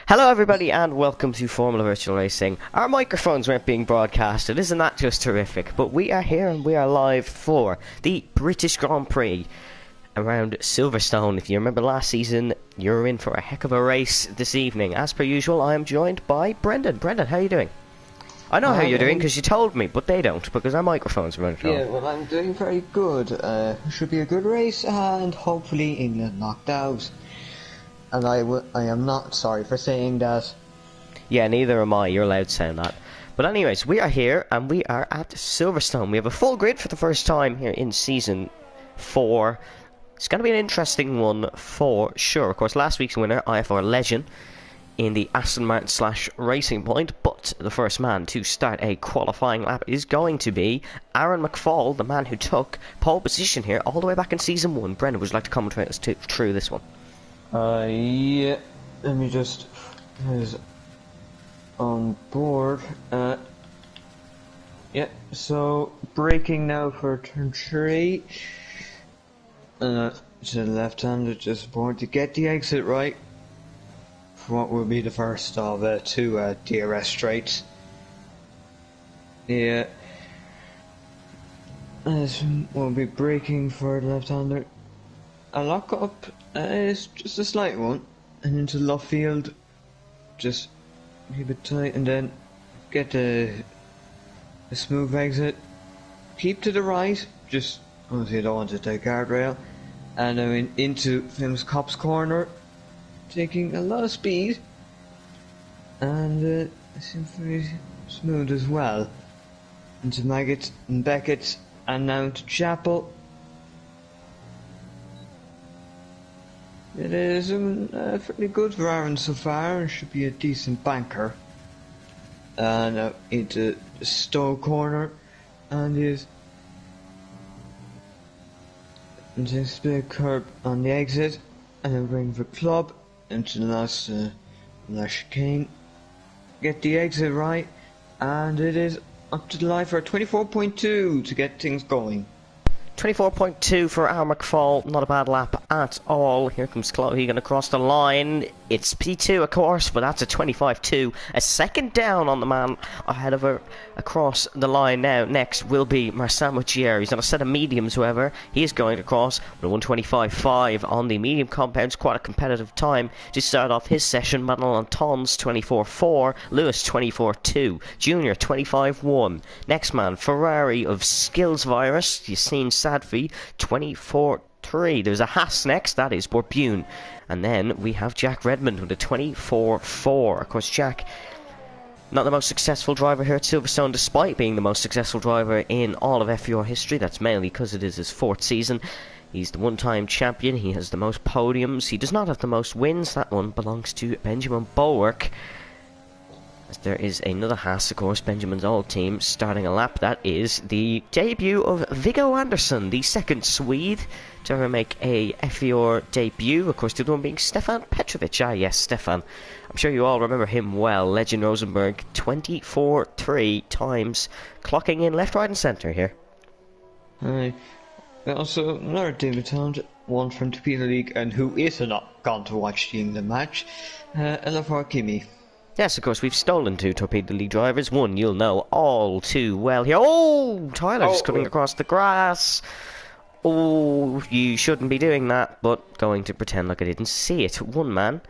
Hello everybody and welcome to Formula Virtual Racing. Our microphones weren't being broadcasted, isn't that just terrific? But we are here and we are live for the British Grand Prix around Silverstone. If you remember last season, you're in for a heck of a race this evening. As per usual, I am joined by Brendan. Brendan, how are you doing? I know how you're doing because you told me, but they don't because our microphones are running wrong. Yeah, well, I'm doing very good. Should be a good race and hopefully England knocked out. And I am not sorry for saying that. Yeah, neither am I. You're allowed to sound that. But anyways, we are here and we are at Silverstone. We have a full grid for the first time here in Season 4. It's going to be an interesting one for sure. Of course, last week's winner, IFR Legend, in the Aston Martin / Racing Point. But the first man to start a qualifying lap is going to be Aaron McFall, the man who took pole position here all the way back in Season 1. Brendan, would you like to comment us through this one? Yeah, let me just is on board. Yeah, so braking now for turn 3. To the left-hander, just born to get the exit right for what will be the first of 2 DRS straights. Yeah, we'll be braking for the left-hander. A lock up is just a slight one, and into left field, just keep it tight, and then get a smooth exit. Keep to the right, just obviously I don't want to take guardrail, and then into famous Cop's corner, taking a lot of speed, and it seems very smooth as well. Into Maggot and Beckett, and now to Chapel. It is fairly good for Aaron so far, and should be a decent banker. Now into Stowe corner, and is into a split curb on the exit, and then bring the club into the last chicane. Get the exit right, and it is up to the line for 24.2 to get things going. 24.2 for Aaron McFall, not a bad lap at all. Here comes Chloe going to cross the line. It's P2 of course, but that's a 25.2. A second down on the man ahead of her across the line now. Next will be Marcel Mutier. He's on a set of mediums, however. He is going to cross with a 125.5 on the medium compounds. Quite a competitive time to start off his session. Madeline Tons 24.4, Lewis 24.2, Junior 25.1. Next man, Ferrari of Skills Virus. You've seen Sadfi 24.3. There's a Haas next, that is Borbune. And then we have Jack Redmond with a 24.4. Of course, Jack, not the most successful driver here at Silverstone, despite being the most successful driver in all of F4 history. That's mainly because it is his 4th season. He's the one-time champion. He has the most podiums. He does not have the most wins. That one belongs to Benjamin Bulwark. As there is another Haas, of course, Benjamin's old team, starting a lap. That is the debut of Viggo Andersson, the second Swede to ever make a F4 debut. Of course, the other one being Stefan Petrovic. Ah, yes, Stefan. I'm sure you all remember him well. Legend Rosenborg, 24.3 times, clocking in left, right and centre here. Also, another debutant, one from the Torpedo League, and who is not gone to watch the England match, LFR Kimi. Yes, of course, we've stolen 2 Torpedo League drivers. One you'll know all too well here. Oh, Tyler just coming across the grass. Oh, you shouldn't be doing that, but going to pretend like I didn't see it. One man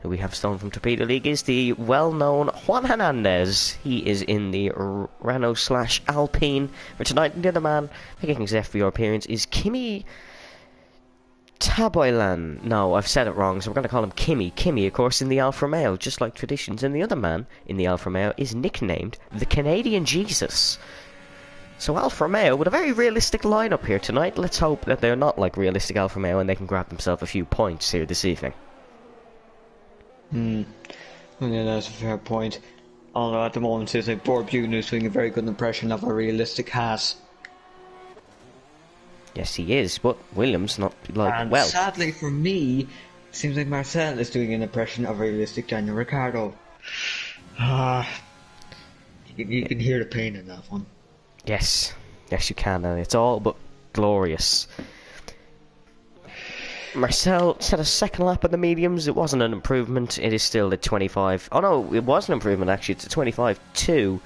who we have stolen from Torpedo League is the well-known Juan Hernandez. He is in the Renault / Alpine for tonight. And the other man making his F4 appearance is Kimi Taboylan. No, I've said it wrong, so we're going to call him Kimi. Kimi, of course, in the Alfa Romeo, just like traditions. And the other man in the Alfa Romeo is nicknamed the Canadian Jesus. So Alfa Romeo with a very realistic lineup here tonight. Let's hope that they're not like realistic Alfa Romeo and they can grab themselves a few points here this evening. Yeah, that's a fair point. Although at the moment it seems like Borbune is doing a very good impression of a realistic Haas. Yes, he is, but Williams not like and well. Sadly for me, it seems like Marcel is doing an impression of realistic Daniel Ricciardo. You can hear the pain in that one. Yes, yes you can, and it's all but glorious. Marcel set a second lap on the mediums. It wasn't an improvement. It is still the 25. Oh no, it was an improvement actually. It's a 25-2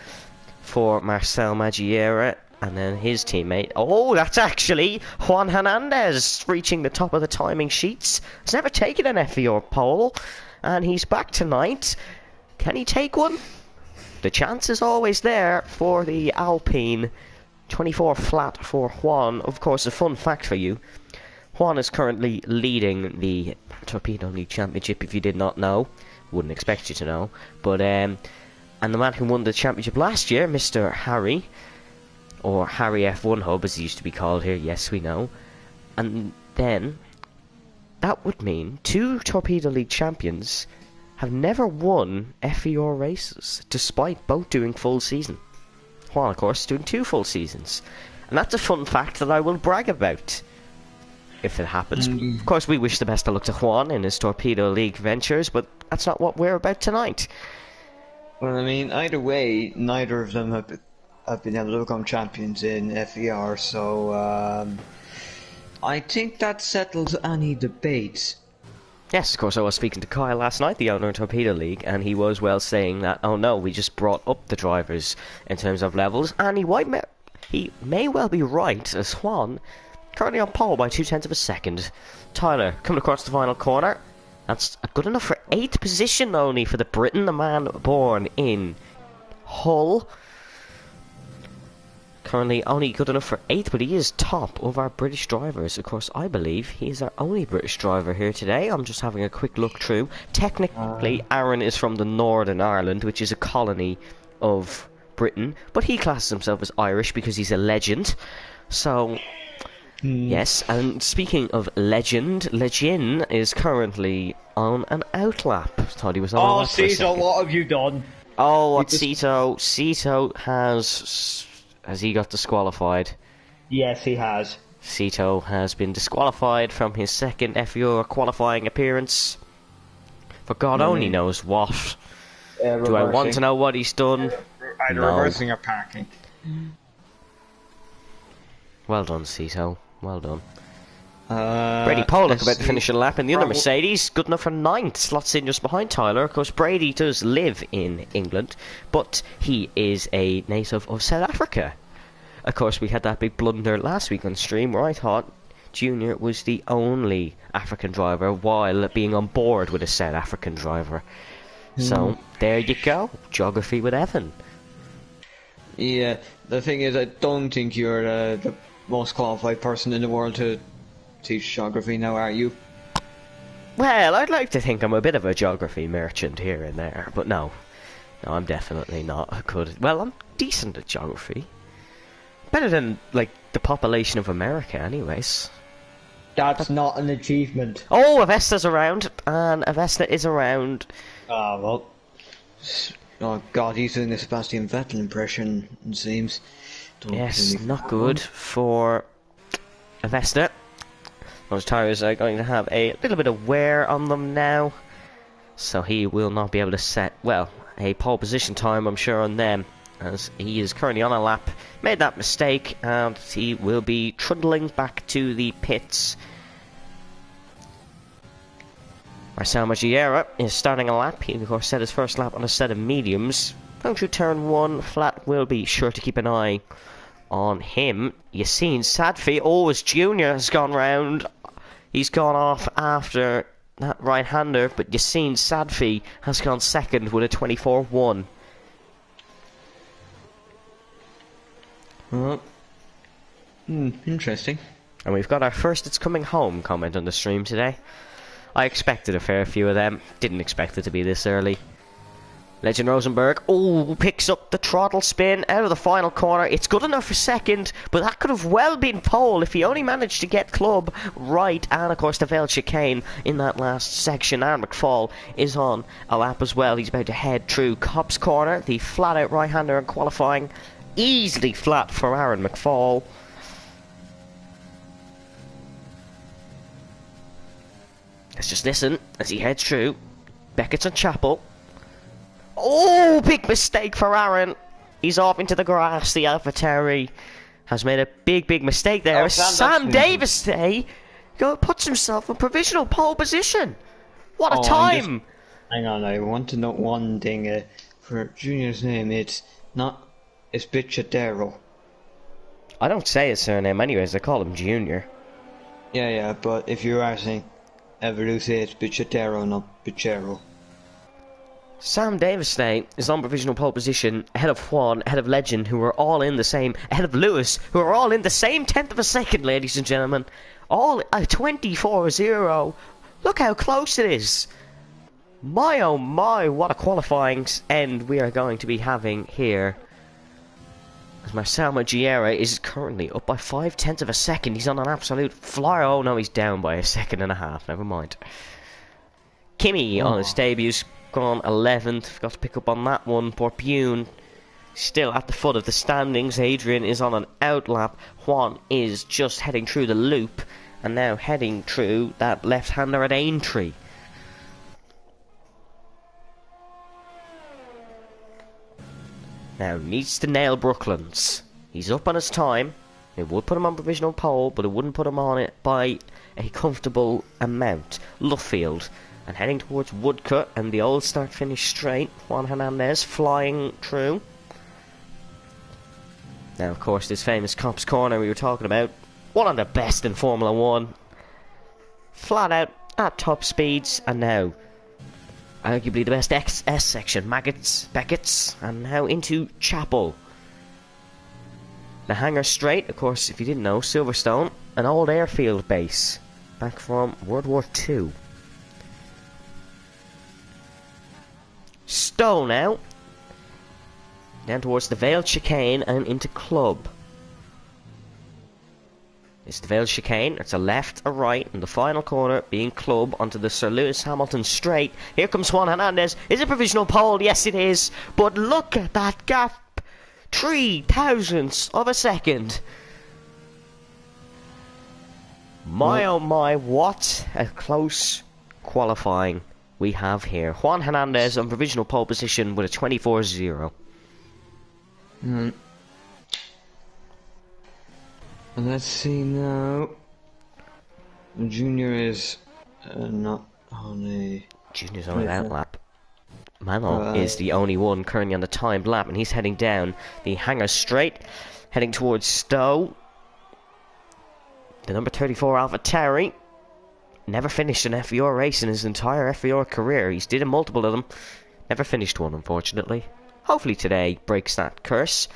for Marcel Maggiera. And then his teammate. Oh, that's actually Juan Hernandez reaching the top of the timing sheets. He's never taken an FER pole. And he's back tonight. Can he take one? The chance is always there for the Alpine. 24 flat for Juan. Of course, a fun fact for you. Juan is currently leading the Torpedo League Championship, if you did not know. Wouldn't expect you to know. But, and the man who won the championship last year, Mr. Harry, or Harry F1 Hub, as he used to be called here, yes, we know. And then, that would mean 2 Torpedo League champions have never won FER races, despite both doing full season. Juan, of course, doing 2 full seasons. And that's a fun fact that I will brag about. If it happens. Of course, we wish the best of luck to Juan in his Torpedo League ventures, but that's not what we're about tonight. Well, I mean, either way, neither of them have been able to become champions in FER, so I think that settles any debate. Yes, of course, I was speaking to Kyle last night, the owner of Torpedo League, and he was well saying that, oh no, we just brought up the drivers in terms of levels, and he may well be right, as Juan currently on pole by 0.2 of a second. Tyler coming across the final corner. That's good enough for 8th position only for the Briton, the man born in Hull. Currently only good enough for 8th, but he is top of our British drivers. Of course, I believe he is our only British driver here today. I'm just having a quick look through. Technically, Aaron is from the Northern Ireland, which is a colony of Britain, but he classes himself as Irish because he's a legend. So... yes, and speaking of legend, Legin is currently on an outlap. Thought he was on a lap for a Cito, second. what have you done? Oh, what Cito? Cito has he got disqualified? Yes, he has. Cito has been disqualified from his second FER qualifying appearance. For God only knows what. Do I want to know what he's done? Either No. reversing or parking. Well done, Cito. Well done. Uh, Brady Pollock let's about to see. finish a lap in the other Mercedes, good enough for 9th, slots in just behind Tyler. Of course, Brady does live in England, but he is a native of South Africa. Of course, we had that big blunder last week on stream where I thought Junior was the only African driver while being on board with a South African driver. So, there you go, geography with Evan. Yeah, the thing is, I don't think you're the most qualified person in the world to teach geography now, are you? Well, I'd like to think I'm a bit of a geography merchant here and there, but no. No, I'm definitely not good. Well, I'm decent at geography. Better than, like, the population of America, anyways. That's not an achievement. Oh, Avesta's around, and Avesta is around. Ah, well. Oh god, he's doing the Sebastian Vettel impression, it seems. Don't Yes, really- not good for Avesta. Those tyres are going to have a little bit of wear on them now, so he will not be able to set, well, a pole position time, I'm sure, on them, as he is currently on a lap, made that mistake, and he will be trundling back to the pits. Marcel Maggiera is starting a lap. He, of course, set his first lap on a set of mediums. Going through turn 1, Flat will be sure to keep an eye on him. Yassine Sadfi, his Junior has gone round. He's gone off after that right-hander, but Yassine Sadfi has gone second with a 24-1. Well, interesting. And we've got our first "It's Coming Home" comment on the stream today. I expected a fair few of them. Didn't expect it to be this early. Legend Rosenberg, picks up the throttle spin out of the final corner. It's good enough for second, but that could have well been pole if he only managed to get club right. And of course the Vale chicane in that last section. Aaron McFall is on a lap as well. He's about to head through Cobb's corner. The flat out right-hander in qualifying. Easily flat for Aaron McFall. Let's just listen as he heads through Beckett's and Chapel. Oh, big mistake for Aaron. He's off into the grass. The AlphaTauri has made a big mistake there. Oh, Sam Davis puts himself in provisional pole position. What a Oh, time! Hang on, I want to note one thing. For Junior's name, it's Bichadero. I don't say his surname anyways, I call him Junior. Yeah, but if you are saying, ever do say it's Bichadero, not Bichero. Sam Davis today is on provisional pole position, ahead of Juan, ahead of Legend, who are all in the same, ahead of Lewis, who are all in the same tenth of a second, ladies and gentlemen. All a 24-0. Look how close it is. My oh my, what a qualifying end we are going to be having here. As Marcel Magiera is currently up by 5/10 of a second. He's on an absolute flyer. Oh no, he's down by a second and a half. Never mind. Kimi on his debut's gone 11th. Forgot to pick up on that one. Porpune still at the foot of the standings. Adrian is on an outlap. Juan is just heading through the loop. And now heading through that left-hander at Aintree. Now needs to nail Brooklands. He's up on his time. It would put him on provisional pole, but it wouldn't put him on it by a comfortable amount. Luffield and heading towards Woodcut and the old start-finish straight. Juan Hernandez flying through. Now, of course, this famous Cops Corner we were talking about. One of the best in Formula 1. Flat out at top speeds, and now arguably the best XS section, Beckett's, and now into Chapel. The hangar straight, of course, if you didn't know, Silverstone, an old airfield base, back from World War II. Stowe now, down towards the Vale Chicane and into Club. It's the Vale Chicane, it's a left, a right, and the final corner being Club onto the Sir Lewis Hamilton straight. Here comes Juan Hernandez. Is it provisional pole? Yes, it is. But look at that gap. 0.003 of a second. My oh my, what a close qualifying we have here. Juan Hernandez on provisional pole position with a 24-0. Let's see now. Junior is not on a... Junior's on an outlap. Manuel is the only one currently on the timed lap, and he's heading down the hangar straight, heading towards Stowe. The number 34 AlphaTauri never finished an FVR race in his entire FVR career. He's did multiple of them, never finished one, unfortunately. Hopefully today breaks that curse.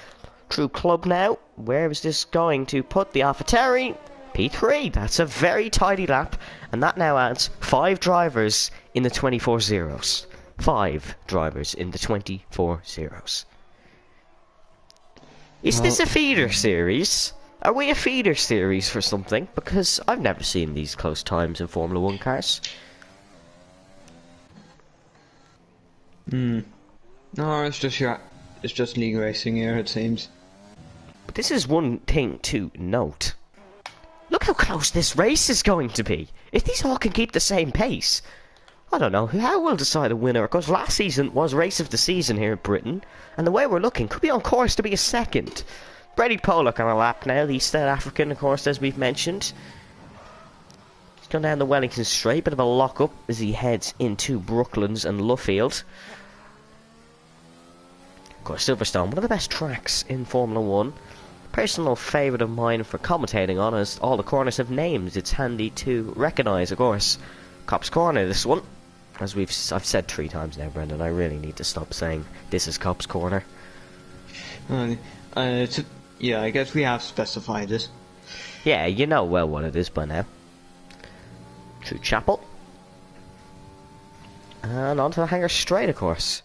True Club now. Where is this going to put the AlphaTauri? P3. That's a very tidy lap, and that now adds 5 drivers in the 24 zeros. 5 drivers in the 24 zeros. Is this a feeder series? Are we a feeder series for something? Because I've never seen these close times in Formula 1 cars. No, it's just league racing here, it seems. But this is one thing to note. Look how close this race is going to be. If these all can keep the same pace, I don't know how we'll decide a winner. Because last season was race of the season here in Britain, and the way we're looking could be on course to be a second. Brady Pollock on a lap now, the South African, of course, as we've mentioned. He's gone down the Wellington Straight, bit of a lock-up as he heads into Brooklands and Luffield. Of course, Silverstone, one of the best tracks in Formula 1. Personal favourite of mine for commentating on, as all the corners have names. It's handy to recognise, of course. Cops Corner, this one. As I've said 3 times now, Brendan, I really need to stop saying this is Cops Corner. Yeah, I guess we have specified it. Yeah, you know well what it is by now. Through Chapel. And onto the hangar straight, of course.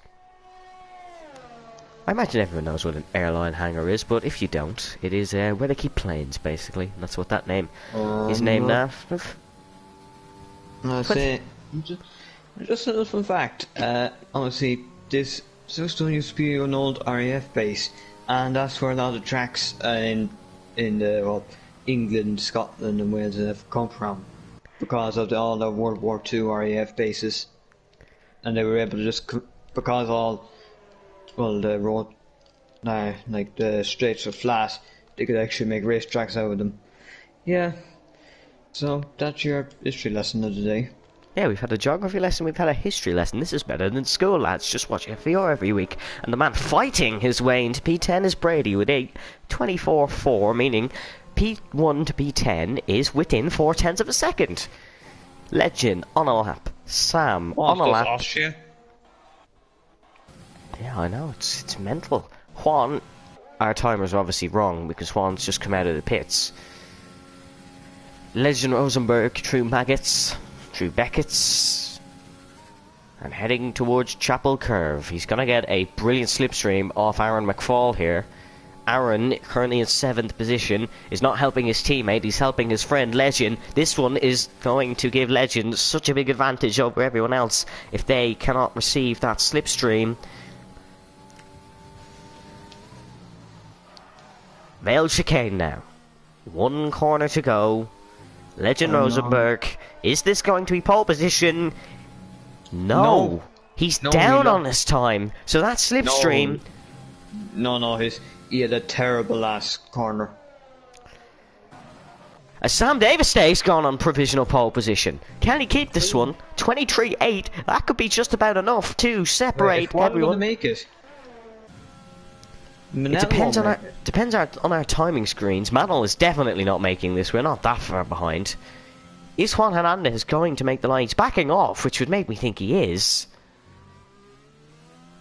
I imagine everyone knows what an airline hangar is, but if you don't, it is where they keep planes, basically. And that's what that name is named after. Just a little fun fact. Honestly, this Silverstone used to be an old RAF base, and that's where a lot of tracks in England, Scotland, and Wales have come from, because of all the World War II RAF bases, and they were able to just because the road, like the straights were flat, they could actually make racetracks out of them. Yeah, So that's your history lesson of the day. Yeah, we've had a geography lesson, we've had a history lesson. This is better than school, lads. Just watch FVR every week. And the man fighting his way into P10 is Brady with a 24-4, meaning P1 to P10 is within 4/10 of a second. Legend on a lap. Sam on a lap. Austria. Yeah, I know, it's mental. Juan, our timers are obviously wrong because Juan's just come out of the pits. Legend Rosenberg through Maggots, through Beckett's, and heading towards Chapel Curve. He's going to get a brilliant slipstream off Aaron McFall here. Aaron, currently in 7th position, is not helping his teammate, he's helping his friend Legend. This one is going to give Legend such a big advantage over everyone else if they cannot receive that slipstream. Vale chicane now. 1 corner to go. Legend Rosenberg. Is this going to be pole position? No. He's down on this time. So that slipstream. No, he had a terrible last corner. As Sam Davis gone on provisional pole position. Can he keep this one? 23-8. That could be just about enough to separate everyone. Going to make it? It depends on our timing screens. Manol is definitely not making this. We're not that far behind. Is Juan Hernandez going to make the line? He's backing off, which would make me think he is.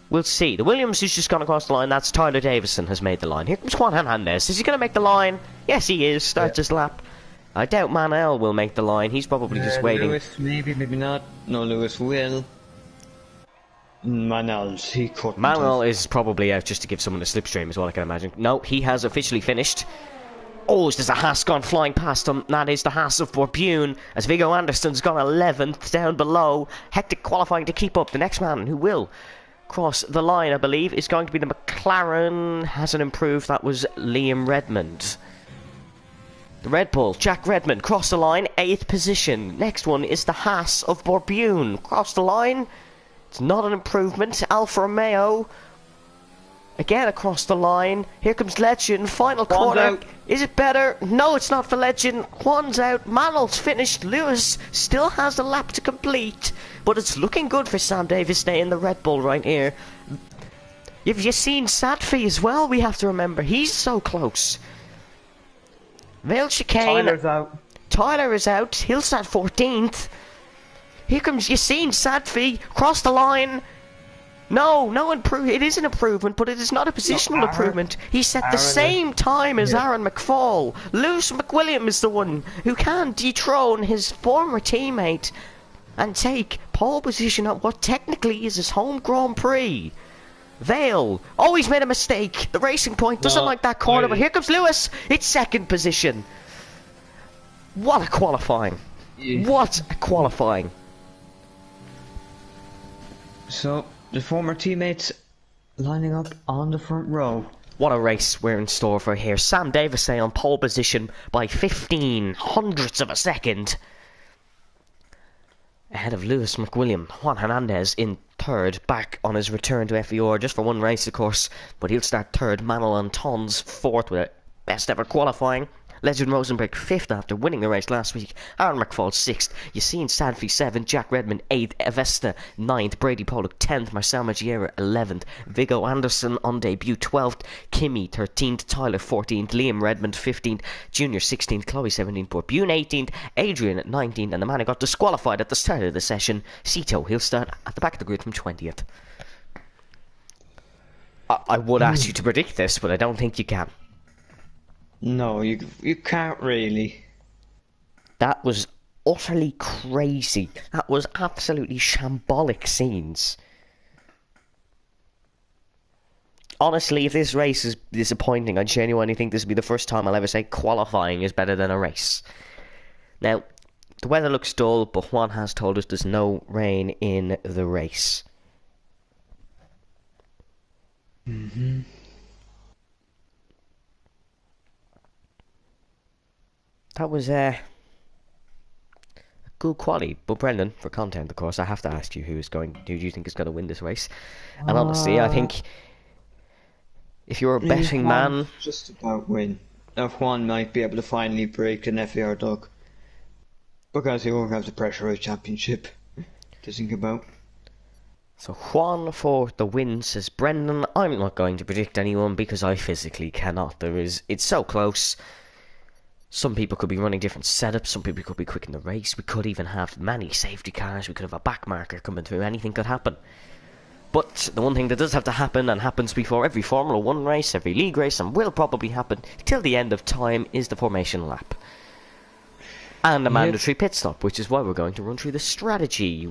We'll see. The Williams who's just gone across the line, that's Tyler Davison has made the line. Here comes Juan Hernandez. Is he going to make the line? Yes, he is. Starts his lap. I doubt Manel will make the line. He's probably just waiting. Lewis, maybe not. No, Lewis will. Manel's, he couldn't. Manuel is probably out just to give someone a slipstream, is what I can imagine. No, he has officially finished. Oh, there's a Haas gone flying past him. That is the Haas of Borbune, as Viggo Anderson's gone 11th down below. Hectic qualifying to keep up. The next man who will cross the line, I believe, is going to be the McLaren. Hasn't improved. That was Liam Redmond. The Red Bull, Jack Redmond, crossed the line, 8th position. Next one is the Haas of Borbune. Crossed the line. It's not an improvement. Alfa Romeo again across the line. Here comes Legend. Final corner. Out. Is it better? No, it's not for Legend. Juan's out. Manol's finished. Lewis still has a lap to complete. But it's looking good for Sam Davis Day in the Red Bull right here. Have you seen Sadfi as well? We have to remember. He's so close. Vale chicane. Tyler's out. Tyler is out. He'll start 14th. Here comes Yassine Sadfi, cross the line. No improvement. It is an improvement, but it is not a positional improvement. He set the same time as Aaron McFall. Lewis McWilliam is the one who can dethrone his former teammate and take pole position at what technically is his home Grand Prix. Vale. Oh, he's made a mistake. The Racing Point doesn't like that corner, but here comes Lewis. It's 2nd position. What a qualifying. What a qualifying. So, the former teammates lining up on the front row. What a race we're in store for here. Sam Davis on pole position by 15 hundredths of a second. Ahead of Lewis McWilliam. Juan Hernandez in 3rd, back on his return to FER, just for one race of course, but he'll start 3rd. Manuel Antons 4th with a best ever qualifying. Legend Rosenberg 5th after winning the race last week. Aaron McFall 6th. Yassine Sadfi 7th. Jack Redmond 8th. Avesta 9th. Brady Pollock 10th. Marcel Magiera 11th. Viggo Anderson on debut 12th. Kimmy 13th. Tyler 14th. Liam Redmond 15th. Junior 16th. Chloe 17th. Borbune 18th. Adrian 19th. And the man who got disqualified at the start of the session, Sito. He'll start at the back of the grid from 20th. I would ask you to predict this, but I don't think you can. No, you can't really. That was utterly crazy. That was absolutely shambolic scenes. Honestly, if this race is disappointing, I genuinely think this will be the first time I'll ever say qualifying is better than a race. Now, the weather looks dull, but Juan has told us there's no rain in the race. Mm-hmm. That was a good quality, but Brendan, for content, of course, I have to ask you who do you think is going to win this race? And honestly, I think if you're a betting man, just about win. If Juan might be able to finally break an FAR dog. Because he won't have the pressurised championship to think about. So Juan for the win, says Brendan. I'm not going to predict anyone because I physically cannot. It's so close. Some people could be running different setups, some people could be quick in the race, we could even have many safety cars, we could have a back marker coming through, anything could happen. But the one thing that does have to happen, and happens before every Formula 1 race, every league race, and will probably happen till the end of time, is the formation lap. And a mandatory pit stop, which is why we're going to run through the strategy.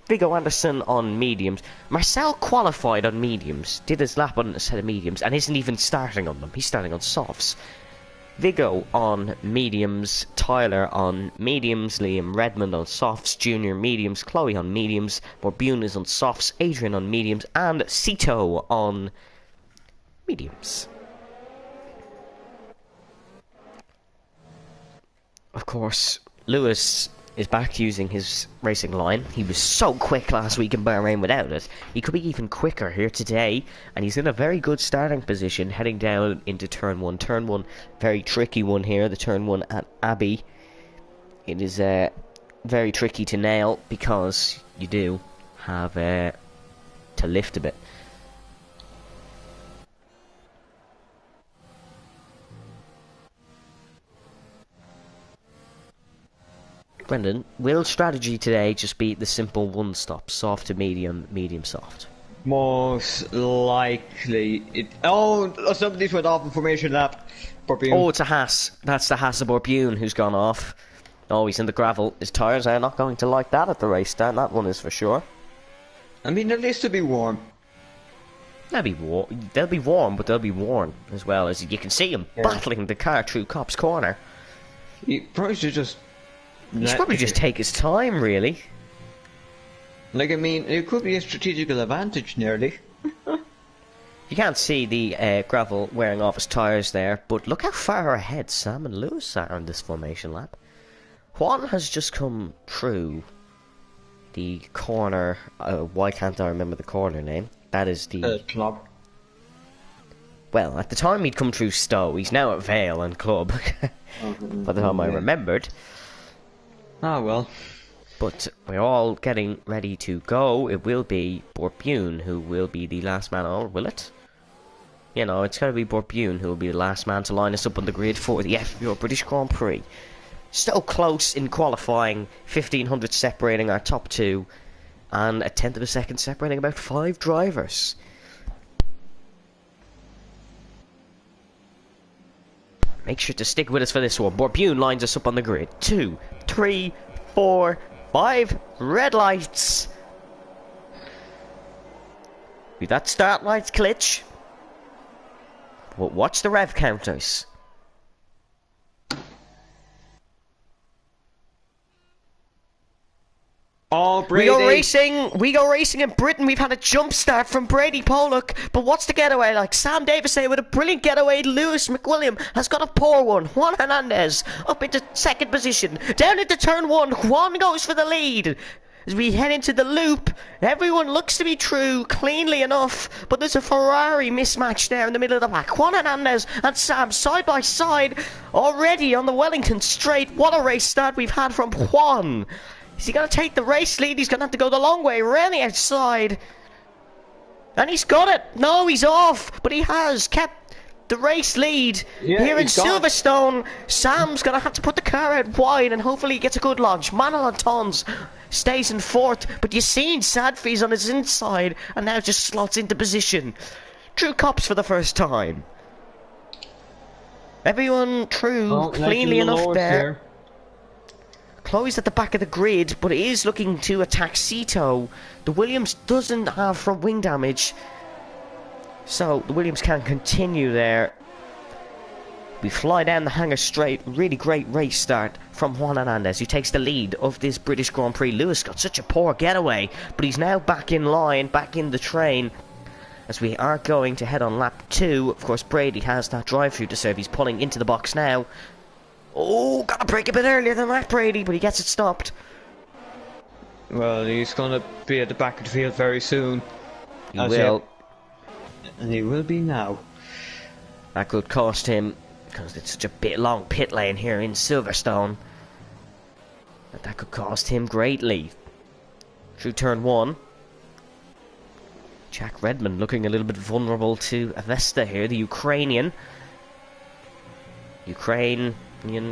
Viggo Anderson on mediums. Marcel qualified on mediums, did his lap on a set of mediums, and isn't even starting on them, he's starting on softs. Viggo on mediums, Tyler on mediums, Liam Redmond on softs, Junior mediums, Chloe on mediums, Borbune is on softs, Adrian on mediums, and Cito on mediums. Of course, Lewis is back using his racing line. He was so quick last week in Bahrain without it. He could be even quicker here today, and he's in a very good starting position heading down into turn 1. Turn 1, very tricky one here, the turn 1 at Abbey. It is very tricky to nail because you do have to lift a bit. Brendan, will strategy today just be the simple one stop, soft to medium, medium soft? Most likely. Somebody's went off in formation lap. Borbune. Oh, it's a Haas. That's the Haas of Borbune who's gone off. Oh, he's in the gravel. His tyres are not going to like that at the race stand, that one is for sure. I mean, at least to be warm. They'll be warm, but they'll be worn as well. As you can see him battling the car through Cop's corner. He probably should just... He should probably just take his time, really. Like, I mean, it could be a strategical advantage, nearly. You can't see the gravel wearing off his tyres there, but look how far ahead Sam and Lewis are on this formation lap. Juan has just come through the corner. Why can't I remember the corner name? That is the... Club. Well, at the time he'd come through Stowe. He's now at Vale and Club. By the time I remembered. Ah, well. But we're all getting ready to go. It will be Borbune who will be the last man on, will it? You know, it's going to be Borbune who will be the last man to line us up on the grid for the FBO British Grand Prix. So close in qualifying, 1500 separating our top two, and a tenth of a second separating about 5 drivers. Make sure to stick with us for this one. Borbune lines us up on the grid. 2, 3, 4, 5. Red lights. With that start lights glitch. But watch the rev counters. Oh, Brady. We go racing in Britain. We've had a jump start from Brady Pollock. But what's the getaway like? Sam Davis with a brilliant getaway. Lewis McWilliam has got a poor one. Juan Hernandez up into second position. Down into turn 1. Juan goes for the lead. As we head into the loop, everyone looks to be through cleanly enough, but there's a Ferrari mismatch there in the middle of the pack. Juan Hernandez and Sam side by side already on the Wellington straight. What a race start we've had from Juan. Is he going to take the race lead? He's going to have to go the long way around the outside. And he's got it. No, he's off. But he has kept the race lead here in Silverstone. Sam's going to have to put the car out wide and hopefully he gets a good launch. Manuel Antons stays in 4th. But you've seen Sadfi's on his inside and now just slots into position. Drew Cops for the first time. Everyone through cleanly enough there. Chloe's at the back of the grid, but is looking to attack Cito. The Williams doesn't have front wing damage, so the Williams can continue there. We fly down the hangar straight. Really great race start from Juan Hernandez, who takes the lead of this British Grand Prix. Lewis got such a poor getaway, but he's now back in line, back in the train, as we are going to head on lap 2. Of course, Brady has that drive-through to serve. He's pulling into the box now. Oh, gotta break a bit earlier than that, Brady, but he gets it stopped. Well, he's gonna be at the back of the field very soon. He will. And he will be now. That could cost him, because it's such a bit long pit lane here in Silverstone. But that could cost him greatly. Through turn 1. Jack Redmond looking a little bit vulnerable to Avesta here, the Ukrainian. Ukrainian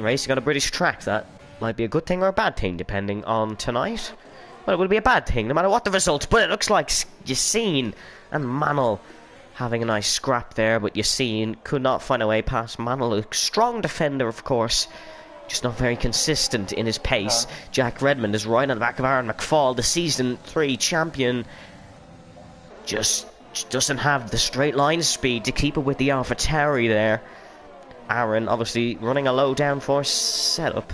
racing on a British track. That might be a good thing or a bad thing, depending on tonight. Well, it will be a bad thing, no matter what the result. But it looks like Yassine and Manel having a nice scrap there. But Yassine could not find a way past Manel, a strong defender, of course. Just not very consistent in his pace. Jack Redmond is right on the back of Aaron McFall, the Season 3 champion. Just doesn't have the straight line speed to keep it with the AlphaTauri there. Aaron obviously running a low downforce setup.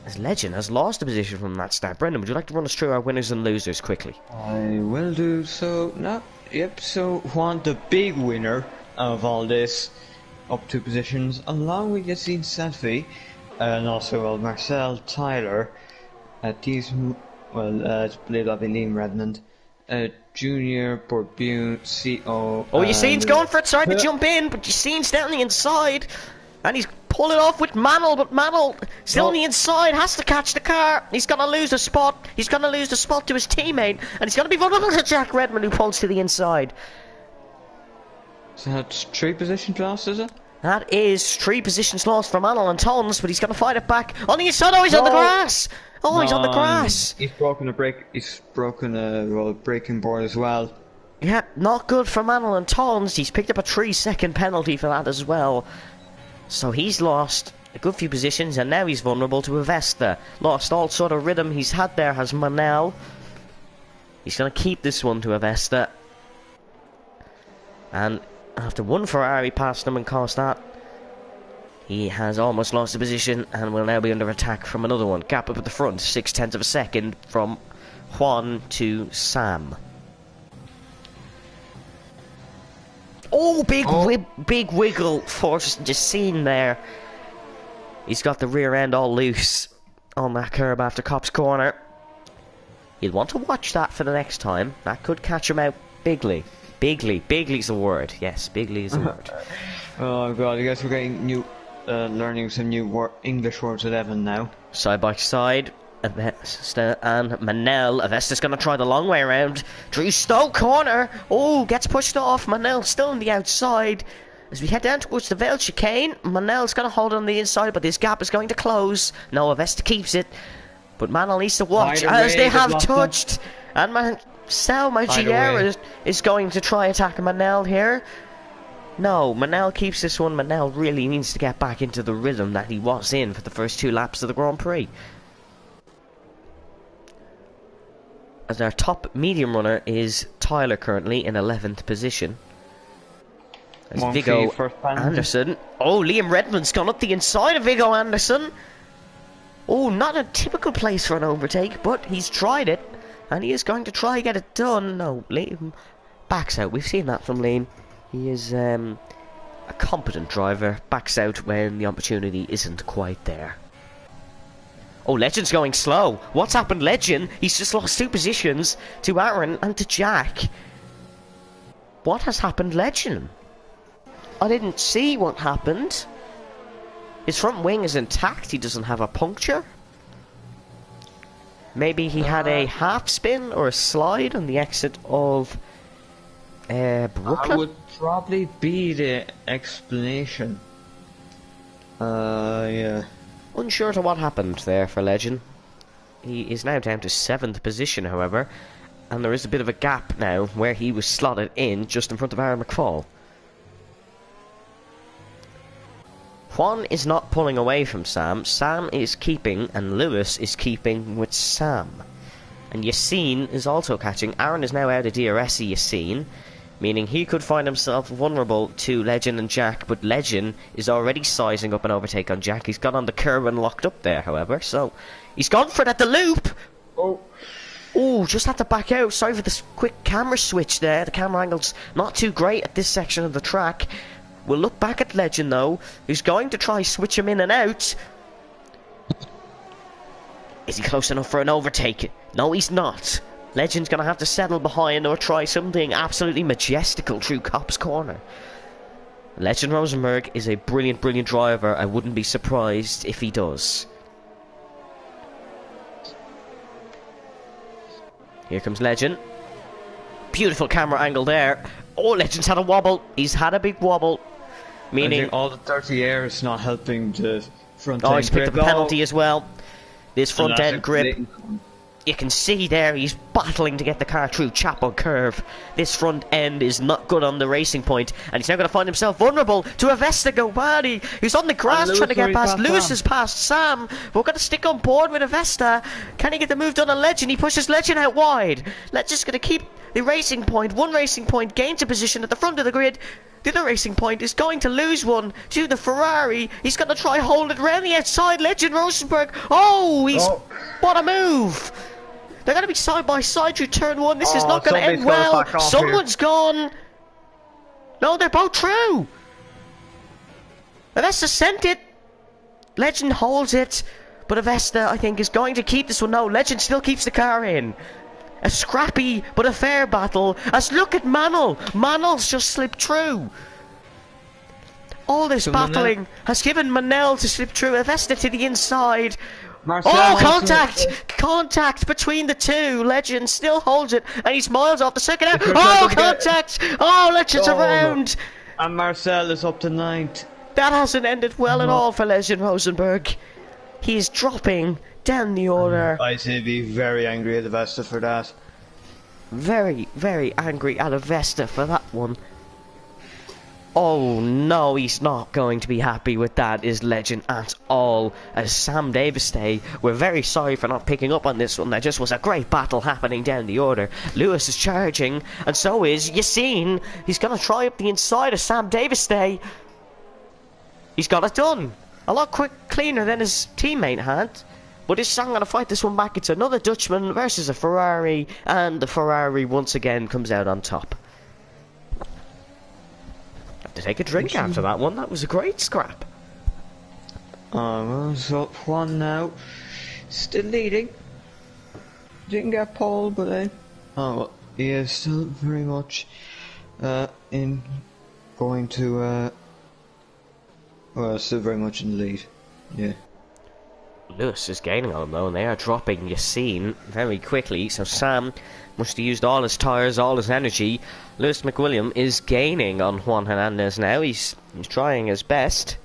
As Legend has lost a position from that start. Brendan, would you like to run us through our winners and losers quickly? I will do so. So Juan, the big winner of all this, up 2 positions, along with Yassine Safi, and also Marcel Tyler. These, split up in Liam Redmond. Junior, Bourboon, CO. Oh, Yassine's going for it, sorry to jump in, but Yassine's down the inside. And he's pulling off with Manel, but Manel still on the inside, has to catch the car. He's going to lose a spot. He's going to lose the spot to his teammate. And he's going to be vulnerable to Jack Redmond, who pulls to the inside. So that's 3 positions lost, is it? That is 3 positions lost for Manel and Tons, but he's going to fight it back. On the inside, oh, he's on the grass. Oh, he's on the grass. He's broken a break. He's broken a braking board as well. Yeah, not good for Manel and Tons. He's picked up a 3-second penalty for that as well. So he's lost a good few positions, and now he's vulnerable to Avesta. Lost all sort of rhythm he's had there has Manel. He's going to keep this one to Avesta. And after one Ferrari passed him and caused that, he has almost lost the position and will now be under attack from another one. Gap up at the front, 0.6 of a second from Juan to Sam. Oh, big wiggle for Yassine there. He's got the rear end all loose on that curb after Cop's corner. He'll want to watch that for the next time. That could catch him out bigly. Bigly's the word. Yes, bigly is the word. Oh god, I guess we're getting learning some new English words at Evan now. Side by side, Avesta and Manel. Avesta's going to try the long way around. Drew Stowe corner. Oh, gets pushed off. Manel still on the outside. As we head down towards the Vale chicane, Manel's going to hold on the inside, but this gap is going to close. No, Avesta keeps it. But Manel needs to watch as they have touched. And Marcel Magiera is going to try attack Manel here. No, Manel keeps this one. Manel really needs to get back into the rhythm that he was in for the first 2 laps of the Grand Prix. As our top medium runner is Tyler currently in 11th position. As Viggo Anderson. Oh, Liam Redmond's gone up the inside of Viggo Anderson. Oh, not a typical place for an overtake, but he's tried it. And he is going to try get it done. No, Liam backs out. We've seen that from Liam. He is a competent driver. Backs out when the opportunity isn't quite there. Oh, Legend's going slow. What's happened, Legend? He's just lost 2 positions to Aaron and to Jack. What has happened, Legend? I didn't see what happened. His front wing is intact. He doesn't have a puncture. Maybe he had a half spin or a slide on the exit of Brooklyn? That would probably be the explanation. Yeah. Unsure to what happened there for Legend. He is now down to 7th position, however, and there is a bit of a gap now where he was slotted in just in front of Aaron McFall. Juan is not pulling away from Sam. Sam is keeping, and Lewis is keeping with Sam. And Yassine is also catching. Aaron is now out of DRS Yassine, meaning he could find himself vulnerable to Legend and Jack, but Legend is already sizing up an overtake on Jack. He's got on the curb and locked up there, however, so he's gone for it at the loop. Oh, just had to back out. Sorry for this quick camera switch there. The camera angle's not too great at this section of the track. We'll look back at Legend, though, who's going to try switch him in and out. Is he close enough for an overtake? No, he's not. Legend's going to have to settle behind or try something absolutely majestical through Cop's corner. Legend Rosenberg is a brilliant driver. I wouldn't be surprised if he does. Here comes Legend. Beautiful camera angle there. Oh, Legend's had a wobble. He's had a big wobble. Meaning... all the dirty air is not helping the front Oh, end he's picked up grip. a penalty as well. This front And that's end grip. a- You can see there he's battling to get the car through Chapel Curve. This front end is not good on the racing point, and he's now going to find himself vulnerable to a Vesta Gobani, who's on the grass Lewis trying to get already past. passed Lewis Sam. has passed Sam. We're going to stick on board with a Vesta. Can he get the move done on Legend? He pushes Legend out wide. Legend's going to keep the racing point. One racing point gains a position at the front of the grid. The other racing point is going to lose one to the Ferrari. He's going to try hold it around the outside. Legend Rosenberg. Oh, he's... What a move. They're going to be side by side through turn one. This is not going to end well. Someone's gone. No, they're both true. Avesta sent it. Legend holds it. But Avesta, I think, is going to keep this one. No, Legend still keeps the car in. A scrappy but a fair battle. As look at Manel. Manel's just slipped through. All this battling has given Manel to slip through. Avesta to the inside. Marcel Oh, also- contact between the two. Legend still holds it, and he's miles off the second out. Oh, contact! Oh, Legend's around. And Marcel is up to 9th. That hasn't ended well at all for Legend Rosenberg. He's dropping down the order. I'd say be very angry at the Vesta for that. Very, very angry at Avesta for that one. Oh no, he's not going to be happy with that, is Legend, at all. As Sam Davis Day, we're very sorry for not picking up on this one. There just was a great battle happening down the order. Lewis is charging, and so is Yassine. He's going to try up the inside of Sam Davis Day. He's got it done. A lot cleaner than his teammate had. But is Sam going to fight this one back? It's another Dutchman versus a Ferrari, and the Ferrari once again comes out on top. To take a drink after that one. That was a great scrap. Well, so Juan now still leading. Didn't get pole, but he is still very much in going to well, still very much in the lead. Yeah. Lewis is gaining on him though, and they are dropping Yassine very quickly. So Sam must have used all his tyres, all his energy. Lewis McWilliam is gaining on Juan Hernandez now. He's trying his best.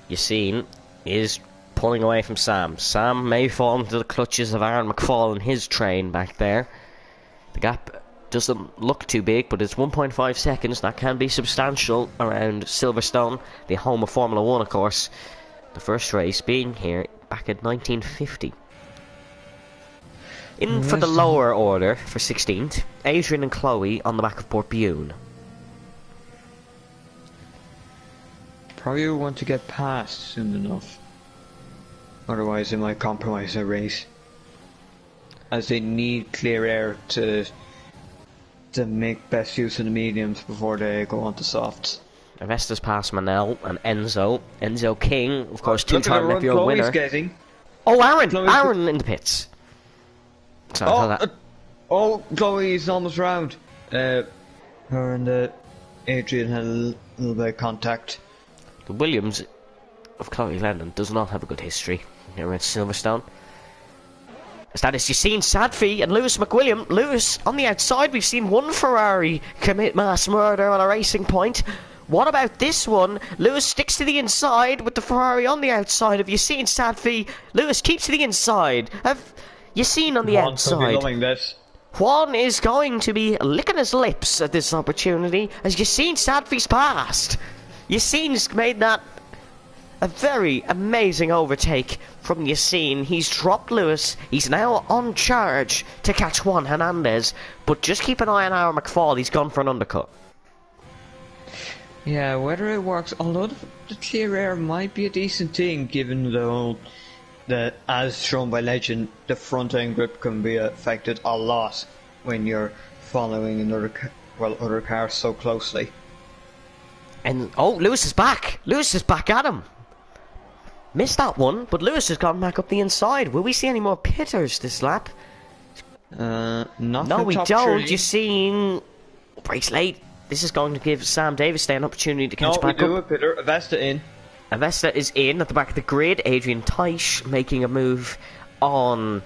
Yassine is pulling away from Sam. Sam may fall into the clutches of Aaron McFall and his train back there. The gap doesn't look too big, but it's 1.5 seconds. That can be substantial around Silverstone, the home of Formula 1, of course. The first race being here back in 1950. In for the lower order for 16th, Adrian and Chloe on the back of Port Bune. Probably want to get past soon enough. Otherwise they might compromise their race. As they need clear air to make best use of the mediums before they go on to softs. Avesta's past Manel and Enzo. Enzo King, of course, two-time Look at the run F1 winner. Chloe's getting. Oh, Aaron! Chloe's Aaron in the pits. Sorry, Chloe's almost round. Her and Adrian had a little bit of contact. The Williams of Chloe Lennon does not have a good history here at Silverstone. As that is, you've seen Sadfi and Lewis McWilliam. Lewis on the outside. We've seen one Ferrari commit mass murder on a racing point. What about this one? Lewis sticks to the inside with the Ferrari on the outside. Have you seen Sadfi? Lewis keeps to the inside. Have you seen on the outside? Loving this. Juan is going to be licking his lips at this opportunity. As you've seen Sadfi's past. Yassine's made that a very amazing overtake from Yassine. He's dropped Lewis. He's now on charge to catch Juan Hernandez. But just keep an eye on Aaron McFall. He's gone for an undercut. Yeah, whether it works, although the clear air might be a decent thing given that as shown by Legend, the front end grip can be affected a lot when you're following other cars so closely. And oh, Lewis is back. Lewis is back at him. Missed that one, but Lewis has gone back up the inside. Will we see any more pitters this lap? Not No, the we top don't. three. You're seeing brakes late. this is going to give Sam Davis an opportunity to catch back up. Peter. Avesta in. Avesta is in at the back of the grid. Adrian Teisch making a move on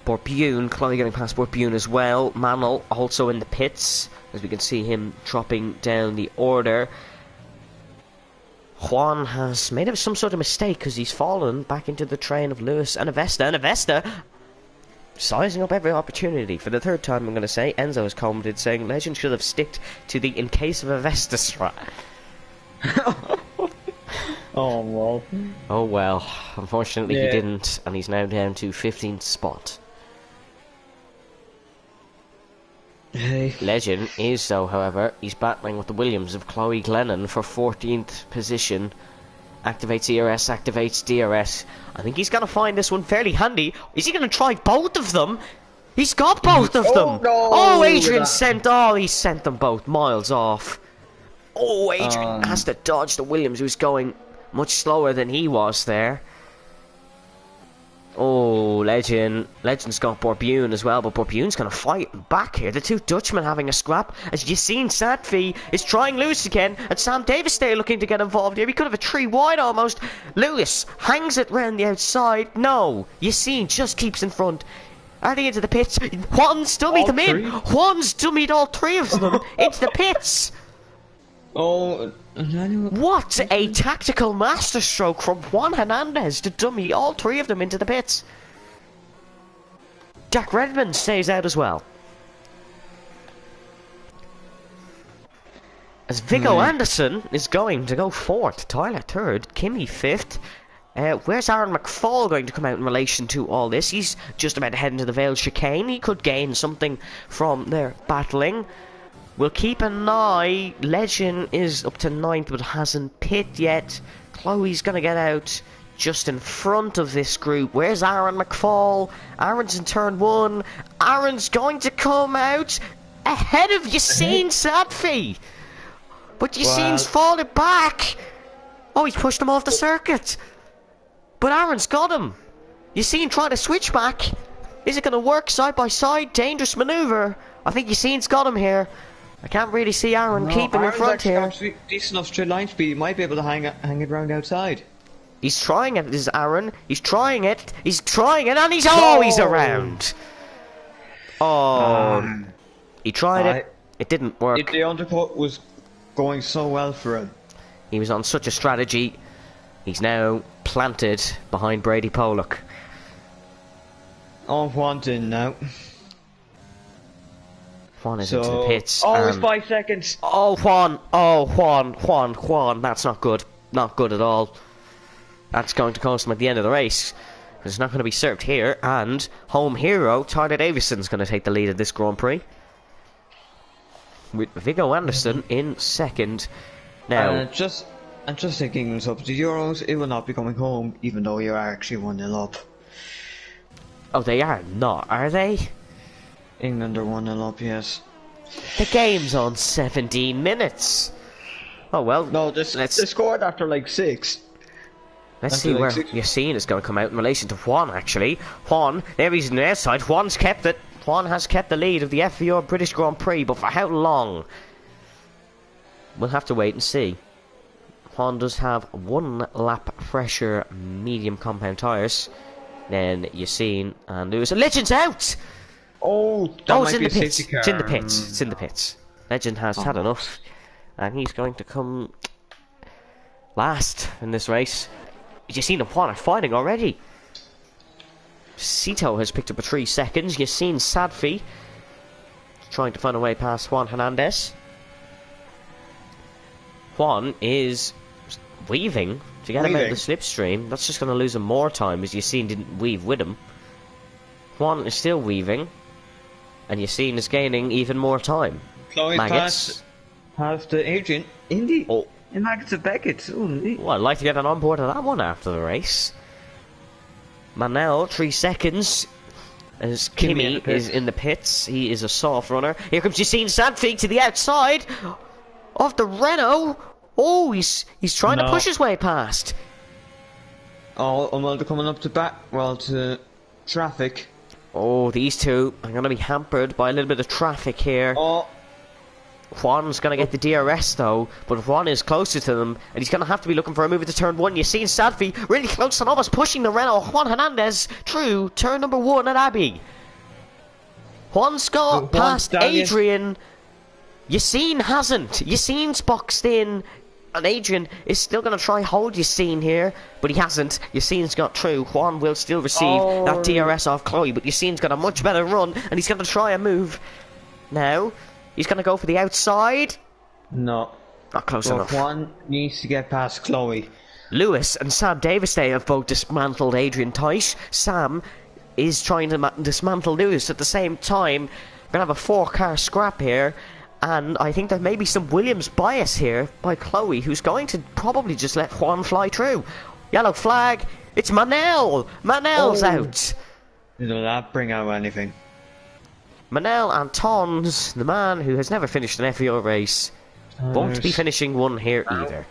Borbune. Chloe getting past Borbune as well. Manel also in the pits, as we can see him dropping down the order. Juan has made some sort of mistake because he's fallen back into the train of Lewis and Avesta. And Avesta sizing up every opportunity. For the third time, I'm going to say, Enzo has commented saying Legend should have sticked to the in case of Avesta strat. Oh well. Oh well. Unfortunately, he didn't, and he's now down to 15th spot. Hey. Legend is, though, however, he's battling with the Williams of Chloe Glennon for 14th position. Activates ERS, activates DRS. I think he's going to find this one fairly handy. Is he going to try both of them? He's got both of them! No, oh, Adrian he sent them both miles off. Oh, Adrian has to dodge the Williams, who's going much slower than he was there. Oh, Legend's got Borbune as well, but Borbune's going to fight back here. The two Dutchmen having a scrap. As you've seen, Sadfi is trying Lewis again, and Sam Davis there looking to get involved here. He could have a 3 wide almost. Lewis hangs it round the outside. No, Yassine just keeps in front. Are they into the pits? Juan's dummied them in. Juan's dummied all 3 of them into the pits. Oh, what a tactical masterstroke from Juan Hernandez to dummy all 3 of them into the pits. Jack Redmond stays out as well. As Viggo Anderson is going to go 4th, Tyler 3rd, Kimmy 5th. Where's Aaron McFall going to come out in relation to all this? He's just about to head into the Vale chicane. He could gain something from their battling. We'll keep an eye. Legend is up to 9th but hasn't pit yet. Chloe's going to get out just in front of this group. Where's Aaron McFall? Aaron's in turn 1. Aaron's going to come out ahead of Yassine Sadfi. But Yassine's fallen back. Oh, he's pushed him off the circuit. But Aaron's got him. Yassine trying to switch back. Is it going to work side by side? Dangerous manoeuvre. I think Yassine's got him here. I can't really see Aaron keeping in front here. Decent enough straight line speed. He might be able to hang it round outside. He's trying it, this is Aaron. He's trying it. He's trying it, and he's always around. Oh, he tried it. It didn't work. The undercut was going so well for him. He was on such a strategy. He's now planted behind Brady Pollock. Oh, Juan's in now. Juan is into the pits. Oh, it's 5 seconds. Oh, Juan. Oh, Juan. That's not good. Not good at all. That's going to cost him at the end of the race. It's not going to be served here. And home hero, Tyler Davison's going to take the lead of this Grand Prix. With Viggo Anderson in 2nd. Now, just thinking this up, the Euros, it will not be coming home, even though you are actually 1-0 up. Oh, they are not, are they? England are 1-0 up, yes. The game's on 17 minutes. Oh well. No, they scored after like 6. Let's see where Yassine is going to come out in relation to Juan, actually. Juan, there he's on the outside. Juan's kept it. Juan has kept the lead of the FVR British Grand Prix, but for how long? We'll have to wait and see. Juan does have 1 lap fresher medium compound tyres. Then Yassine and Lewis. Legend's out! Oh, it's in the pits. It's in the pits. It's in the pits. Legend has had enough, and he's going to come last in this race. Yassine and Juan are fighting already. Sito has picked up a 3 seconds. Yassine Sadfi trying to find a way past Juan Hernandez. Juan is weaving to get him out of the slipstream. That's just going to lose him more time, as Yassine didn't weave with him. Juan is still weaving, and Yassine is gaining even more time. Chloe passed the Adrian in Maggots of Beckett. Well, I'd like to get on board of that one after the race. Manel, 3 seconds. As Kimmy is in the pits. He is a soft runner. Here comes Yassine Sadfi to the outside of the Renault. Oh, he's trying to push his way past. Oh, well, they're coming up to traffic. Oh, these two are going to be hampered by a little bit of traffic here. Oh. Juan's going to get the DRS though, but Juan is closer to them, and he's going to have to be looking for a move into turn 1. You see Sadfi really close and almost pushing the Renault. Juan Hernandez through turn number 1 at Abbey. Juan's got past Adrian. Yassine hasn't. Yassine's boxed in, and Adrian is still going to try hold Yassine here, but he hasn't. Yassine's got through. Juan will still receive that DRS off Chloe, but Yassine's got a much better run, and he's going to try a move now. He's going to go for the outside. No. Not close enough. Juan needs to get past Chloe. Lewis and Sam Davis, they have both dismantled Adrian Tice. Sam is trying to dismantle Lewis at the same time. We're going to have a 4-car scrap here. And I think there may be some Williams bias here by Chloe, who's going to probably just let Juan fly through. Yellow flag. It's Manel. Manel's out. Did that bring out anything? Manel Antons, the man who has never finished an FEO race, won't be finishing one here either.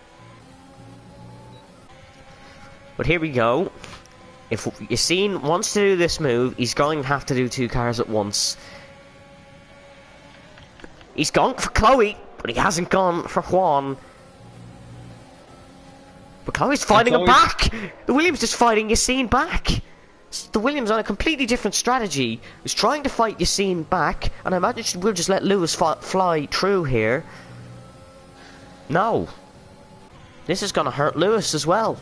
But here we go. If Yassine wants to do this move, he's going to have to do 2 cars at once. He's gone for Chloe, but he hasn't gone for Juan. But Chloe's fighting him back! The Williams is fighting Yassine back! The Williams on a completely different strategy is trying to fight Yassine back, and I imagine she will just let Lewis fly through here. No. This is going to hurt Lewis as well.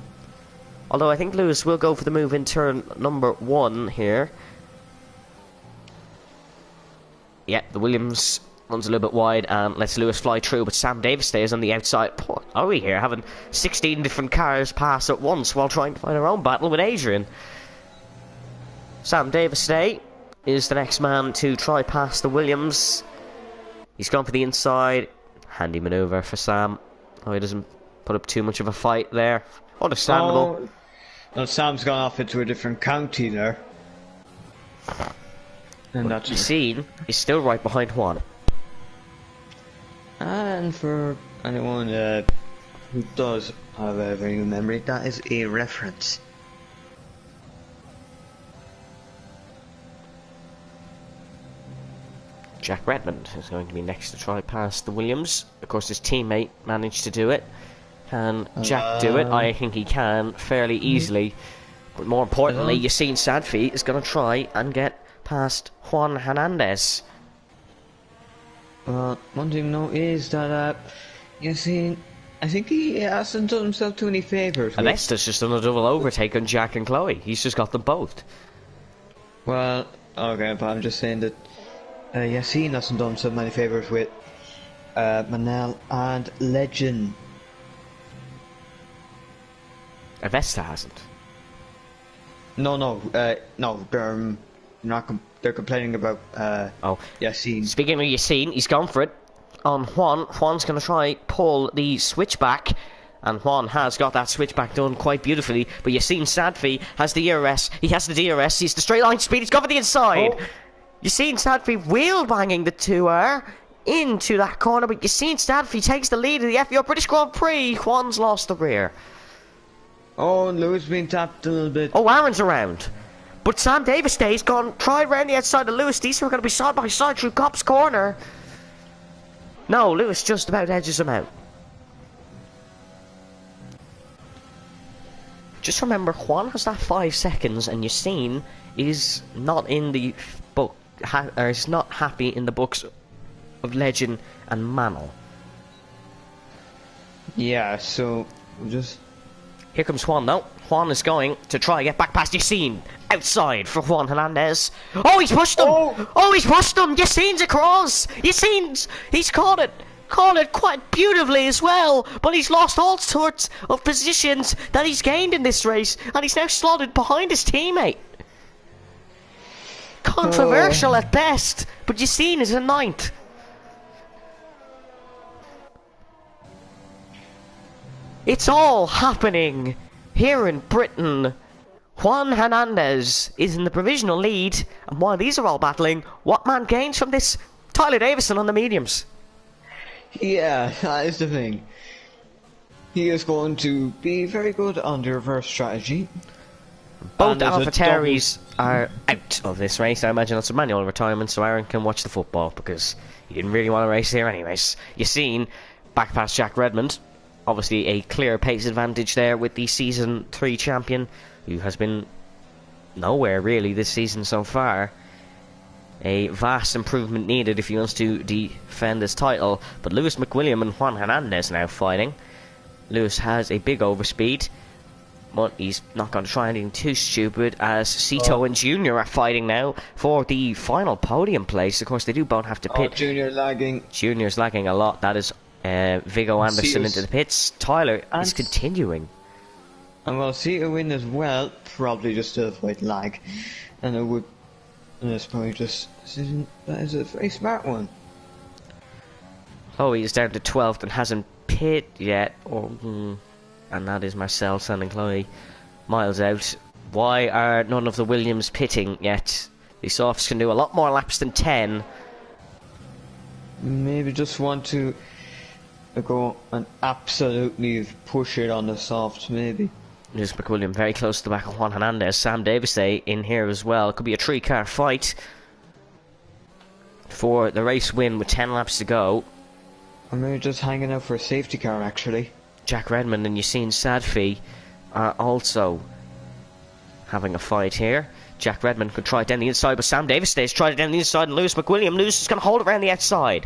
Although I think Lewis will go for the move in turn number 1 here. Yeah, the Williams runs a little bit wide and lets Lewis fly through, but Sam Davis stays on the outside. Poor Chloe here, having 16 different cars pass at once while trying to find her own battle with Adrian. Sam Davis today is the next man to try past the Williams. He's gone for the inside. Handy manoeuvre for Sam. Oh, he doesn't put up too much of a fight there. Understandable. Oh, no, Sam's gone off into a different county there. And that's Yassine is still right behind Juan. And for anyone who does have a very good memory, that is a reference. Jack Redmond is going to be next to try past the Williams. Of course, his teammate managed to do it. Can Jack do it? I think he can fairly easily. But more importantly, Yassine Sadfi is going to try and get past Juan Hernandez. One thing to note is that Yassine, I think he hasn't done himself too many favours. Alesta's just done a double overtake on Jack and Chloe. He's just got them both. Well, okay, but I'm just saying that Yassine hasn't done so many favours with Manel and Legend. Avesta hasn't. No, they're not. They're complaining about Yassine. Speaking of Yassine, he's gone for it on Juan. Juan's going to try pull the switchback, and Juan has got that switchback done quite beautifully. But Yassine Sadfi has the DRS. He has the DRS. He's the straight line speed. He's gone for the inside. Yassine Sadfi wheel banging the 2R into that corner, but Yassine Sadfi takes the lead in the FEO British Grand Prix. Juan's lost the rear. Oh, and Lewis being tapped a little bit. Oh, Aaron's around. But Sam Davis stays gone. Tried round the outside of Lewis. These two are going to be side by side through Cop's corner. No, Lewis just about edges him out. Just remember, Juan has that 5 seconds, and Yassine is not in the book, or is not happy in the books of Legend and Manel. Yeah, so we'll just. Here comes Juan, though. Juan is going to try and get back past Yassine. Outside for Juan Hernandez. Oh, he's pushed him! Oh, he's pushed him! Yassine's across! He's caught it! Caught it quite beautifully as well, but he's lost all sorts of positions that he's gained in this race, and he's now slotted behind his teammate. Controversial at best, but Yassine is in 9th. It's all happening here in Britain. Juan Hernandez is in the provisional lead, and while these are all battling, what man gains from this? Tyler Davison on the mediums. Yeah, that is the thing. He is going to be very good on the reverse strategy. Both there's a AlphaTauris are out of this race. I imagine that's a manual retirement, so Aaron can watch the football because he didn't really want to race here anyways. You seen back past Jack Redmond. Obviously a clear pace advantage there with the Season 3 champion, who has been nowhere really this season so far. A vast improvement needed if he wants to defend his title. But Lewis McWilliam and Juan Hernandez now fighting. Lewis has a big overspeed, but he's not going to try anything too stupid, as Cito and Junior are fighting now for the final podium place. Of course, they do both have to pit. Junior lagging. Junior's lagging a lot. That is Viggo Anderson into the pits. Tyler is continuing. And we'll see a win as well, probably just to avoid lag. And it would. And it's probably just. That is a very smart one. Chloe is down to 12th and hasn't pit yet. And that is Marcel sending Chloe miles out. Why are none of the Williams pitting yet? The softs can do a lot more laps than 10. Maybe just want to go and absolutely push it on the softs, maybe. Lewis McWilliam very close to the back of Juan Hernandez. Sam Davis in here as well. It could be a 3-car fight for the race win with 10 laps to go. I'm maybe just hanging out for a safety car, actually. Jack Redmond and Yassine Sadfi are also having a fight here. Jack Redmond could try it down the inside, but Sam Davis stays tried it down the inside, and Lewis McWilliam. Lewis is going to hold it around the outside.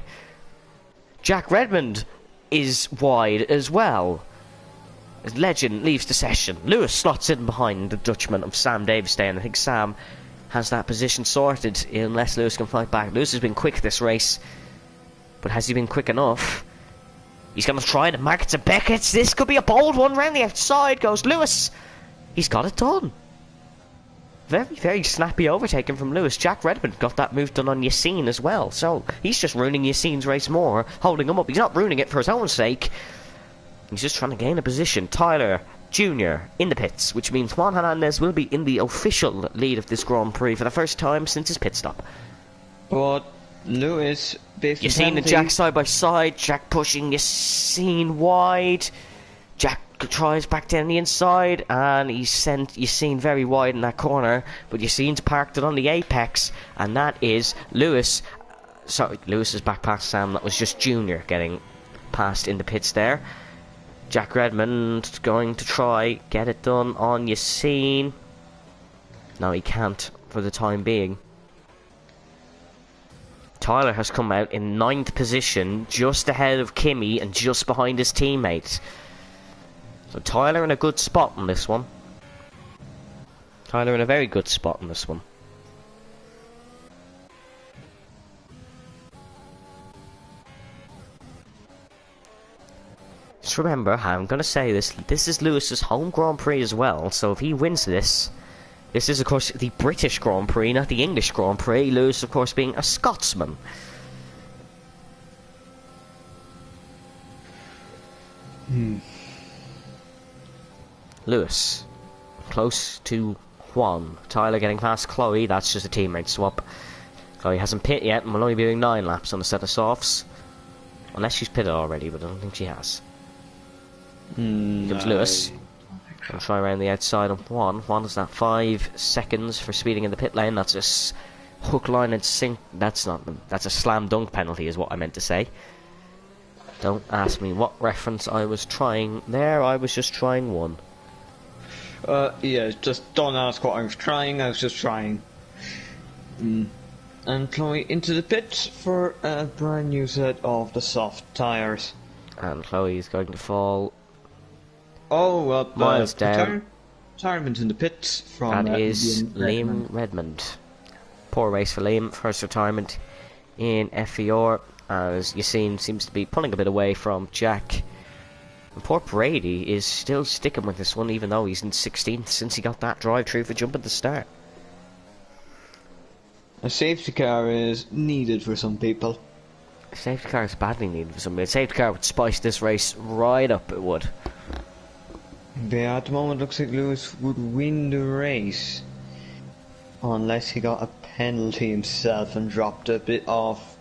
Jack Redmond is wide as well. As Legend leaves the session, Lewis slots in behind the Dutchman of Sam Davis there, and I think Sam has that position sorted unless Lewis can fight back. Lewis has been quick this race, but has he been quick enough? He's going to try the markets of Beckett's. This could be a bold one. Round the outside goes Lewis. He's got it done. Very, very snappy overtaking from Lewis. Jack Redmond got that move done on Yassine as well. So he's just ruining Yassine's race more, holding him up. He's not ruining it for his own sake. He's just trying to gain a position. Tyler Jr. in the pits, which means Juan Hernandez will be in the official lead of this Grand Prix for the first time since his pit stop. But Lewis, basically, Yassine and Jack side by side. Jack pushing Yassine wide. Jack tries back down the inside, and he sent Yassine very wide in that corner. But Yassine's parked it on the apex, and that is Lewis. Sorry, Lewis is back past Sam. That was just Junior getting past in the pits there. Jack Redmond going to try get it done on Yassine. No, he can't for the time being. Tyler has come out in 9th position, just ahead of Kimi and just behind his teammate. So Tyler in a good spot on this one. Tyler in a very good spot on this one. Just remember, I'm going to say this is Lewis's home Grand Prix as well, so if he wins this is of course the British Grand Prix, not the English Grand Prix, Lewis of course being a Scotsman. Lewis, close to Juan. Tyler getting past Chloe, that's just a teammate swap. Chloe hasn't pit yet and will only be doing 9 laps on the set of softs. Unless she's pitted already, but I don't think she has. Here comes Lewis. I'll try around the outside of Juan. Juan has that 5 seconds for speeding in the pit lane. That's a hook, line and sink. That's a slam dunk penalty is what I meant to say. Don't ask me what reference I was trying there. I was just trying one. Yeah, just don't ask what I was trying. I was just trying. And Chloe into the pit for a brand new set of the soft tyres. And Chloe is going to fall. Oh, well, miles down. Retirement in the pits from that is Liam Redmond. Poor race for Liam. First retirement in FER, as Yassine seems to be pulling a bit away from Jack. And poor Brady is still sticking with this one, even though he's in 16th since he got that drive-through for jump at the start. A safety car is needed for some people. A safety car is badly needed for some people. A safety car would spice this race right up, it would. Yeah, at the moment looks like Lewis would win the race. Unless he got a penalty himself and dropped a bit off.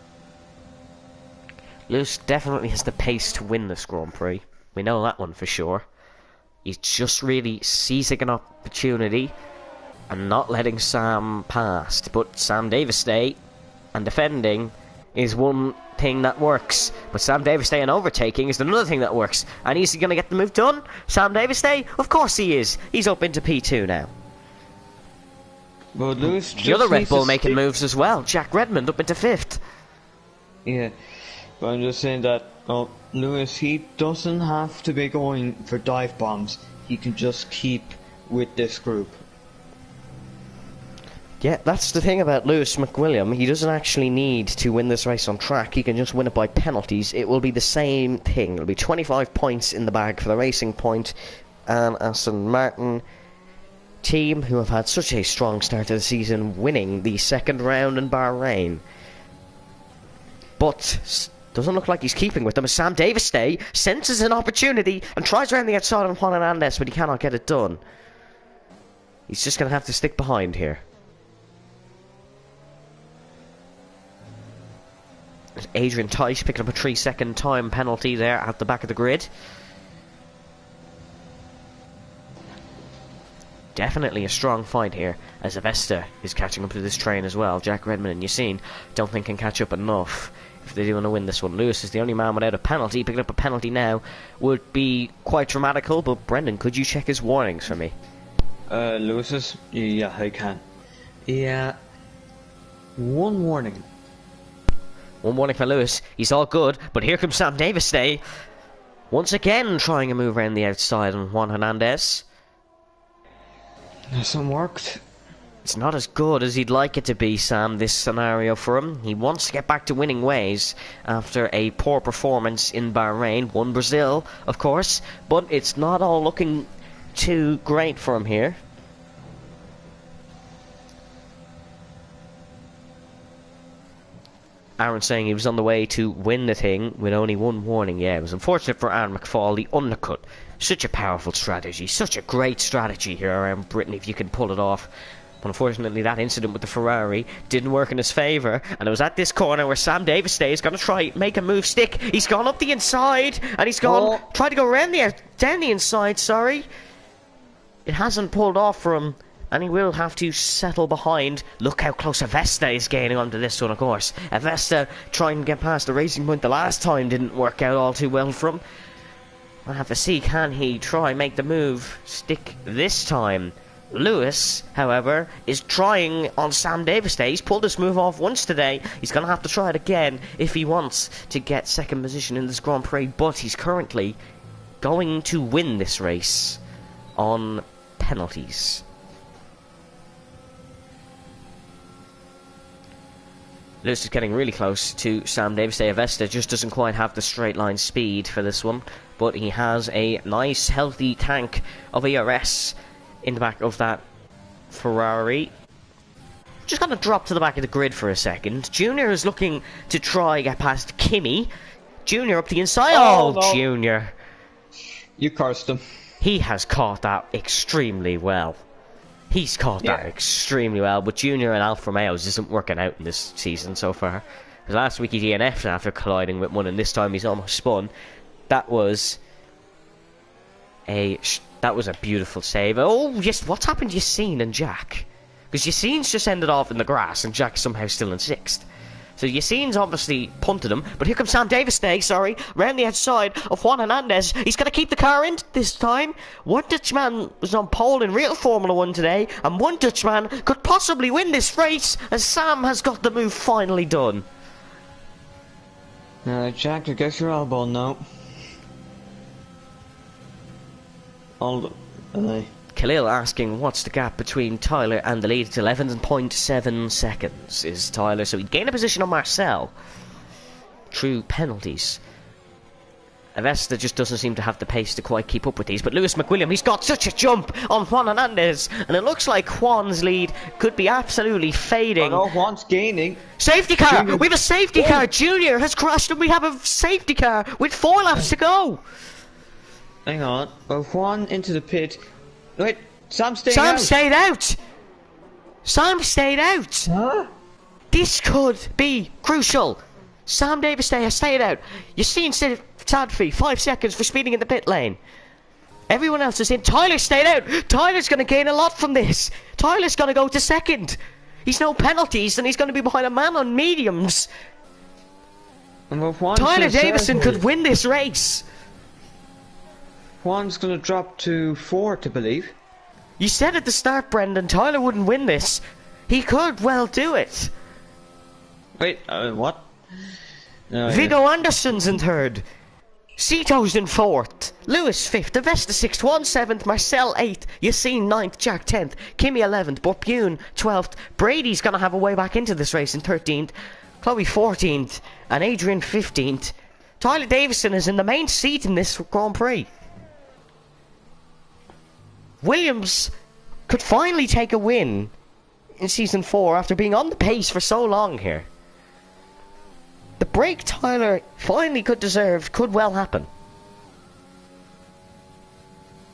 Lewis definitely has the pace to win this Grand Prix. We know that one for sure. He's just really seizing an opportunity and not letting Sam past. But Sam Davis Day and defending is one thing that works. But Sam Davis Day and overtaking is another thing that works. And he's going to get the move done. Sam Davis Day? Of course he is. He's up into P2 now. But Lewis The other Red needs Bull to making stick- moves as well. Jack Redmond up into 5th. Yeah, but I'm just saying that Lewis, he doesn't have to be going for dive bombs. He can just keep with this group. Yeah, that's the thing about Lewis McWilliam. He doesn't actually need to win this race on track. He can just win it by penalties. It will be the same thing. It'll be 25 points in the bag for the Racing Point and Aston Martin team, who have had such a strong start to the season, winning the second round in Bahrain. But doesn't look like he's keeping with them, as Sam Davis Day senses an opportunity and tries around the outside on Juan Hernandez, but he cannot get it done. He's just going to have to stick behind here. There's Adrian Tice picking up a 3-second time penalty there at the back of the grid. Definitely a strong fight here, as Avesta is catching up to this train as well. Jack Redmond and Yassine don't think can catch up enough if they do want to win this one. Lewis is the only man without a penalty. Picking up a penalty now would be quite dramatical, but Brendan, could you check his warnings for me? Lewis's? Yeah, I can. Yeah. One warning. One warning for Lewis. He's all good, but here comes Sam Davis Day. Once again trying a move around the outside on Juan Hernandez. Some worked. It's not as good as he'd like it to be, Sam, this scenario for him. He wants to get back to winning ways after a poor performance in Bahrain. Won Brazil, of course, but it's not all looking too great for him here. Aaron saying he was on the way to win the thing with only one warning. Yeah, it was unfortunate for Aaron McFall, the undercut. Such a powerful strategy, such a great strategy here around Britain if you can pull it off. But unfortunately that incident with the Ferrari didn't work in his favour, and it was at this corner where Sam Davis Day is going to try make a move stick. He's gone up the inside, and he's gone tried to go around down the inside, sorry. It hasn't pulled off for him, and he will have to settle behind. Look how close Avesta is gaining onto this one, of course. Avesta trying to get past the Racing Point the last time didn't work out all too well for him. I'll have to see, can he try make the move stick this time? Lewis, however, is trying on Sam Davis Day. He's pulled this move off once today. He's going to have to try it again if he wants to get second position in this Grand Prix, but he's currently going to win this race on penalties. Lewis is getting really close to Sam Davis Day. Avesta just doesn't quite have the straight line speed for this one, but he has a nice healthy tank of ERS in the back of that Ferrari. Just gonna drop to the back of the grid for a second. Junior is looking to try get past Kimi. Junior up the inside. Oh, no. Junior. You cursed him. He has caught that extremely well. He's caught that extremely well, but Junior and Alfa Romeo's isn't working out in this season so far. Because last week he DNF'd after colliding with one, and this time he's almost spun. That was a beautiful save. Oh, yes, what's happened to Yassine and Jack? Because Yassine's just ended off in the grass, and Jack's somehow still in 6th. So Yassine's obviously punted him, but here comes Sam Davis Day, round the outside of Juan Hernandez. He's going to keep the car in this time. One Dutchman was on pole in real Formula 1 today, and one Dutchman could possibly win this race, as Sam has got the move finally done. Jack, I guess your elbow now. Khalil asking what's the gap between Tyler and the lead. It's 11.7 seconds is Tyler, so he'd gain a position on Marcel through penalties. Avesta just doesn't seem to have the pace to quite keep up with these, but Lewis McWilliam, he's got such a jump on Juan Hernandez, and it looks like Juan's lead could be absolutely fading. Oh no, Juan's gaining. Safety car! Junior. We have a safety car! Junior has crashed, and we have a safety car with 4 laps to go! Hang on. Juan into the pit. Wait, Sam stayed Sam out. stayed out! Sam stayed out! Huh? This could be crucial. Sam Davis Day has stayed out. You've seen Sadfi 5 seconds for speeding in the pit lane. Everyone else is in. Tyler stayed out. Tyler's going to gain a lot from this. Tyler's going to go to second. He's no penalties, and he's going to be behind a man on mediums. Tyler Davison could win this race. Juan's going to drop to 4th, I believe. You said at the start, Brendan, Tyler wouldn't win this. He could well do it. Wait, what? Viggo Anderson's in 3rd. Cito's in 4th. Lewis 5th. Avesta 6th. Juan 7th. Marcel 8th. Yassine 9th. Jack 10th. Kimi 11th. Borpune 12th. Brady's going to have a way back into this race in 13th. Chloe 14th. And Adrian 15th. Tyler Davison is in the main seat in this Grand Prix. Williams could finally take a win in Season 4 after being on the pace for so long here. The break Tyler finally could well happen.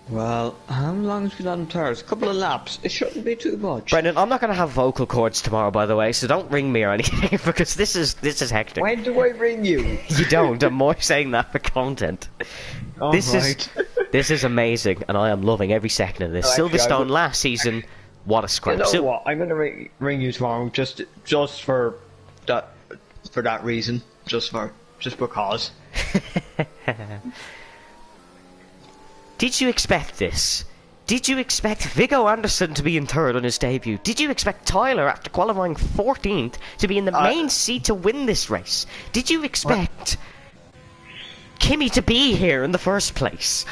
Well, how long has he been on tires? A couple of laps. It shouldn't be too much. Brendan, I'm not going to have vocal cords tomorrow, by the way, so don't ring me or anything, because this is hectic. When do I ring you? You don't. I'm more saying that for content. This is amazing, and I am loving every second of this. Silverstone last season, what a scrap. You know what? I'm going to ring you tomorrow just for that reason. Just because. Did you expect this? Did you expect Viggo Anderson to be in 3rd on his debut? Did you expect Tyler, after qualifying 14th, to be in the main seat to win this race? Did you expect Kimi to be here in the first place?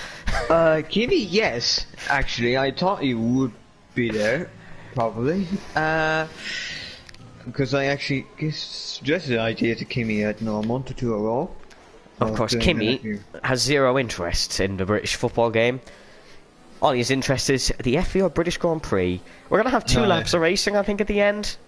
Kimi, yes. Actually, I thought he would be there, probably. Because I actually suggested the idea to Kimi, a month or 2 ago. Of course, Kimi has zero interest in the British football game. All his interest is the FIA British Grand Prix. We're going to have 2 laps of racing, I think, at the end.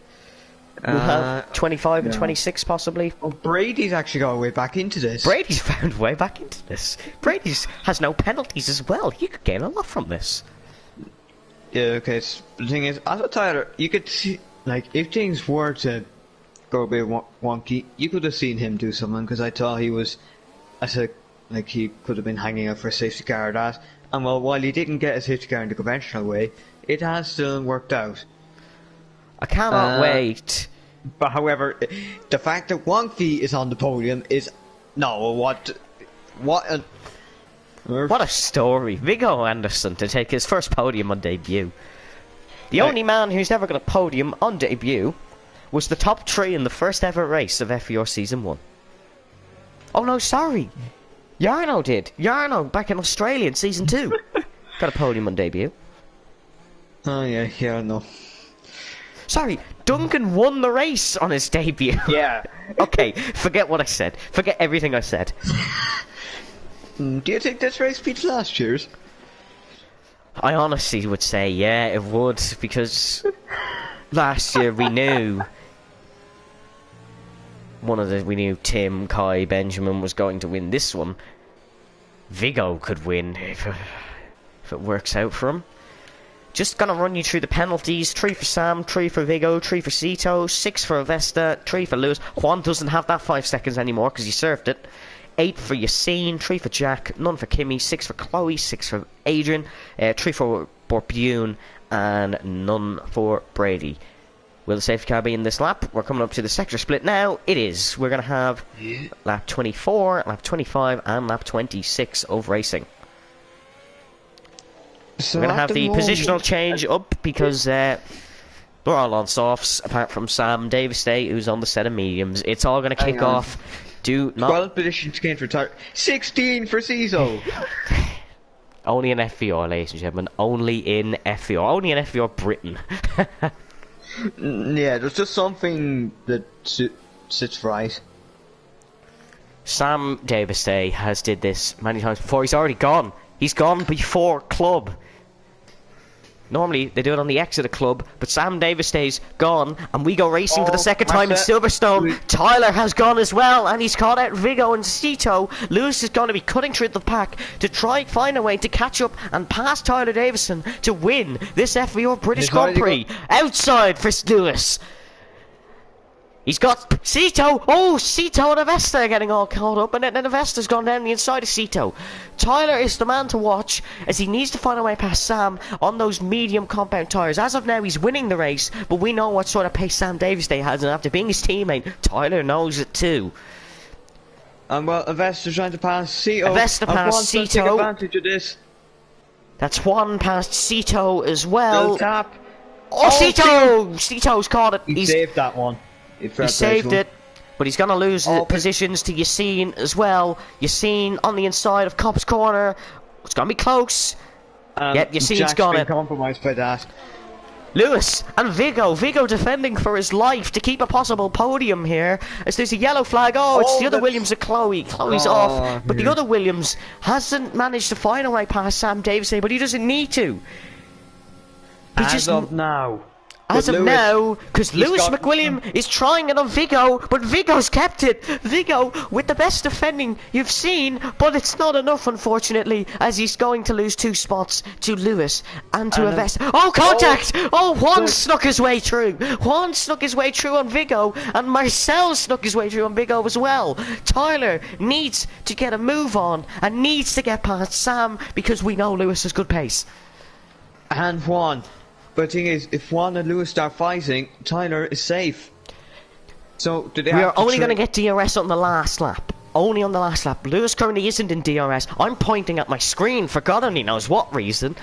We'll have 25 and 26, possibly. Oh, Brady's actually got a way back into this. Brady's found a way back into this. Brady's has no penalties as well. He could gain a lot from this. Yeah, okay. The thing is, as a Tyler, you could see, like, if things were to go a bit wonky, you could have seen him do something, because I thought he was... he could have been hanging out for a safety car or that. And well, while he didn't get a safety car in the conventional way, it has still worked out. I cannot wait. But however, the fact that Wonky is on the podium is... No, what a story. Viggo Anderson to take his first podium on debut. The only man who's never got a podium on debut was the top 3 in the first ever race of FER Season 1. Oh no, sorry. Jarno did. Jarno, back in Australia in Season 2. Got a podium on debut. Oh yeah, I know. Sorry, Duncan won the race on his debut. Yeah. Okay, forget what I said. Forget everything I said. Do you think this race beats last year's? I honestly would say, yeah, it would, because last year we knew Tim, Kai, Benjamin was going to win this one. Viggo could win if it works out for him. Just gonna run you through the penalties. 3 for Sam, 3 for Viggo, 3 for Cito, 6 for Avesta, 3 for Lewis. Juan doesn't have that 5 seconds anymore because he served it. 8 for Yassine, 3 for Jack, none for Kimi, 6 for Chloe, 6 for Adrian, 3 for Borpune, and none for Brady. Will the safety car be in this lap? We're coming up to the sector split now. It is. We're going to have lap 24, lap 25, and lap 26 of racing. So we're going to have the positional change up because they're all on softs, apart from Sam Davis Day, who's on the set of mediums. It's all going to kick off. Do not... 12 positions gained for Tyler. 16 for Ciso. Only in FVR, ladies and gentlemen. Only in FVR. Only in FVR Britain. Yeah, there's just something that sits right. Sam Davis Day has did this many times before. He's already gone. He's gone before club. Normally they do it on the exit of club, but Sam Davis Day's gone, and we go racing for the second time in Silverstone. Tyler has gone as well, and he's caught out Viggo and Cito. Lewis is going to be cutting through the pack to try find a way to catch up and pass Tyler Davison to win this FVR British Grand Prix. Outside for Lewis. He's got Cito. Oh, Cito and Avesta are getting all caught up, and then Avesta's gone down the inside of Cito. Tyler is the man to watch, as he needs to find a way past Sam on those medium compound tyres. As of now, he's winning the race, but we know what sort of pace Sam Davisday has, and after being his teammate, Tyler knows it too. And well, Avesta trying to pass Cito. Avesta past Take Cito. advantage of this. That's Juan past Cito as well. Little tap. Oh, Cito! Cito's caught it. He saved that one. He saved it. But he's going to lose positions to Yassine as well. Yassine on the inside of Cop's corner. It's going to be close. Yep, Yassine's got it. Compromised by that. Lewis and Vigo. Vigo defending for his life to keep a possible podium here. As there's a yellow flag. Oh, it's the other Williams of Chloe. Chloe's off. But the other Williams hasn't managed to find a way past Sam Davisday, but he doesn't need to. As of now. As of now, because Lewis McWilliam is trying it on Vigo, but Vigo's kept it. Vigo with the best defending you've seen, but it's not enough, unfortunately, as he's going to lose 2 spots to Lewis and to Avesta. Oh, contact! Oh, Juan snuck his way through. Juan snuck his way through on Vigo, and Marcel snuck his way through on Vigo as well. Tyler needs to get a move on and needs to get past Sam, because we know Lewis has good pace. And Juan. But the thing is, if Juan and Lewis start fighting, Tyler is safe. So, do they We have are to only going to get DRS on the last lap. Only on the last lap. Lewis currently isn't in DRS. I'm pointing at my screen for God only knows what reason.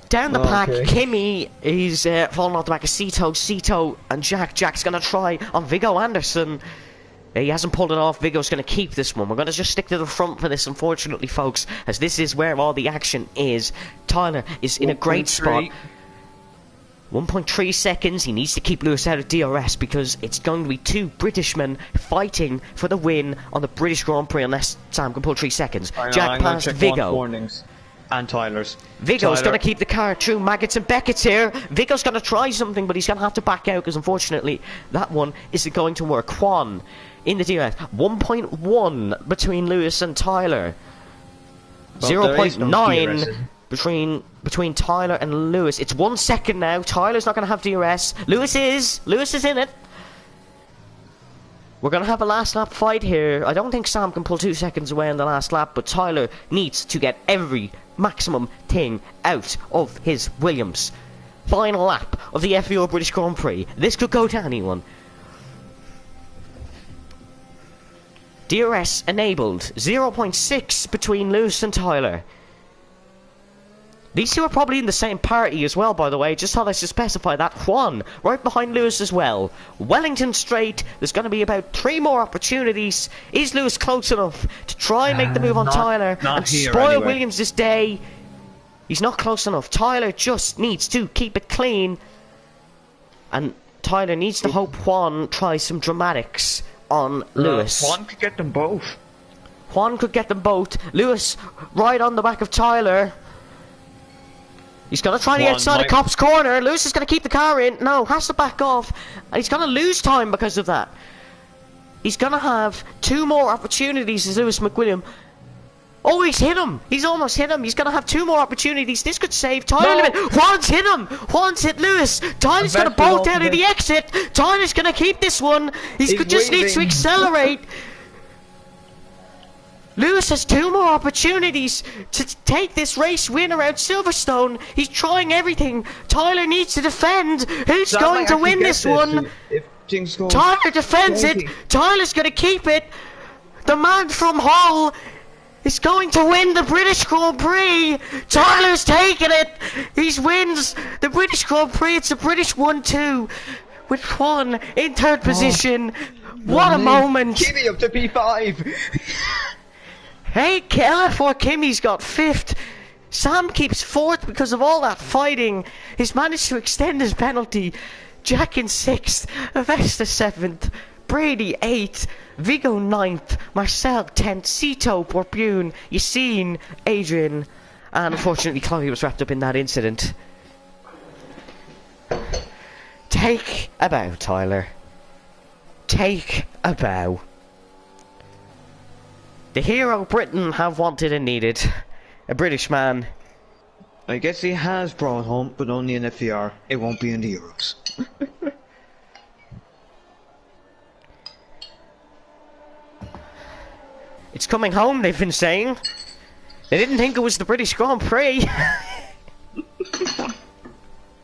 Down the pack, Kimmy is falling off the back of Cito and Jack. Jack's going to try on Viggo Anderson. He hasn't pulled it off. Vigo's going to keep this one. We're going to just stick to the front for this, unfortunately, folks, as this is where all the action is. Tyler is in a great spot. 1.3 seconds. He needs to keep Lewis out of DRS because it's going to be 2 British men fighting for the win on the British Grand Prix unless Sam can pull 3 seconds. Jack past Vigo. Warnings. And Tyler's. Vigo's going to keep the car through Maggots and Beckett's here. Vigo's going to try something, but he's going to have to back out because, unfortunately, that one isn't going to work. Juan in the DRS. 1.1 between Lewis and Tyler. 0.9 between Tyler and Lewis. It's 1 second now. Tyler's not going to have DRS. Lewis is in it. We're going to have a last lap fight here. I don't think Sam can pull 2 seconds away in the last lap, but Tyler needs to get every maximum thing out of his Williams. Final lap of the FEO British Grand Prix. This could go to anyone. DRS enabled. 0.6 between Lewis and Tyler. These two are probably in the same party as well, by the way. Just thought I should specify that. Juan, right behind Lewis as well. Wellington straight. There's going to be about 3 more opportunities. Is Lewis close enough to try and make the move on Tyler and spoil Williams this day? He's not close enough. Tyler just needs to keep it clean. And Tyler needs to hope Juan tries some dramatics on Lewis. Juan could get them both. Juan could get them both. Lewis right on the back of Tyler. He's going to try the outside of Cop's corner. Lewis is going to keep the car in. No, has to back off. And he's going to lose time because of that. He's going to have 2 more opportunities as Lewis McWilliam. Oh, he's hit him. He's almost hit him. He's going to have 2 more opportunities. This could save Tyler. No. Juan's hit him. Juan's hit Lewis. Tyler's going to bolt out of the exit. Tyler's going to keep this one. He just needs to accelerate. Lewis has 2 more opportunities to take this race win around Silverstone. He's trying everything. Tyler needs to defend. Who's going to win this one? Tyler defends it. Tyler's going to keep it. The man from Hull is going to win the British Grand Prix. Tyler's taking it. He wins the British Grand Prix. It's a British 1-2 with Juan in 3rd position. What a moment. Kimmy up to P5. Hey, LF4 Kimmy's got 5th. Sam keeps 4th because of all that fighting. He's managed to extend his penalty. Jack in 6th. Avesta 7th. Brady 8th. Vigo 9th. Marcel 10th. Cito, Borbune, Yassine, Adrian. And unfortunately, Chloe was wrapped up in that incident. Take a bow, Tyler. Take a bow. The hero Britain have wanted and needed. A British man. I guess he has brought home, but only in FER. It won't be in the Euros. It's coming home, they've been saying. They didn't think it was the British Grand Prix.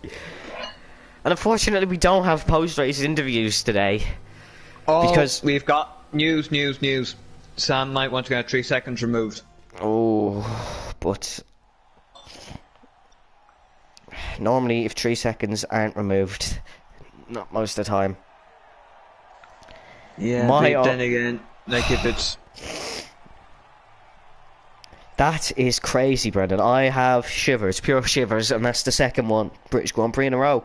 And unfortunately, we don't have post-race interviews today. Oh, because we've got news. Sam might want to get 3 seconds removed. Oh, but normally if 3 seconds aren't removed, not most of the time. Yeah, but then again, like if it's... That is crazy, Brendan. I have shivers, pure shivers, and that's the second one, British Grand Prix in a row.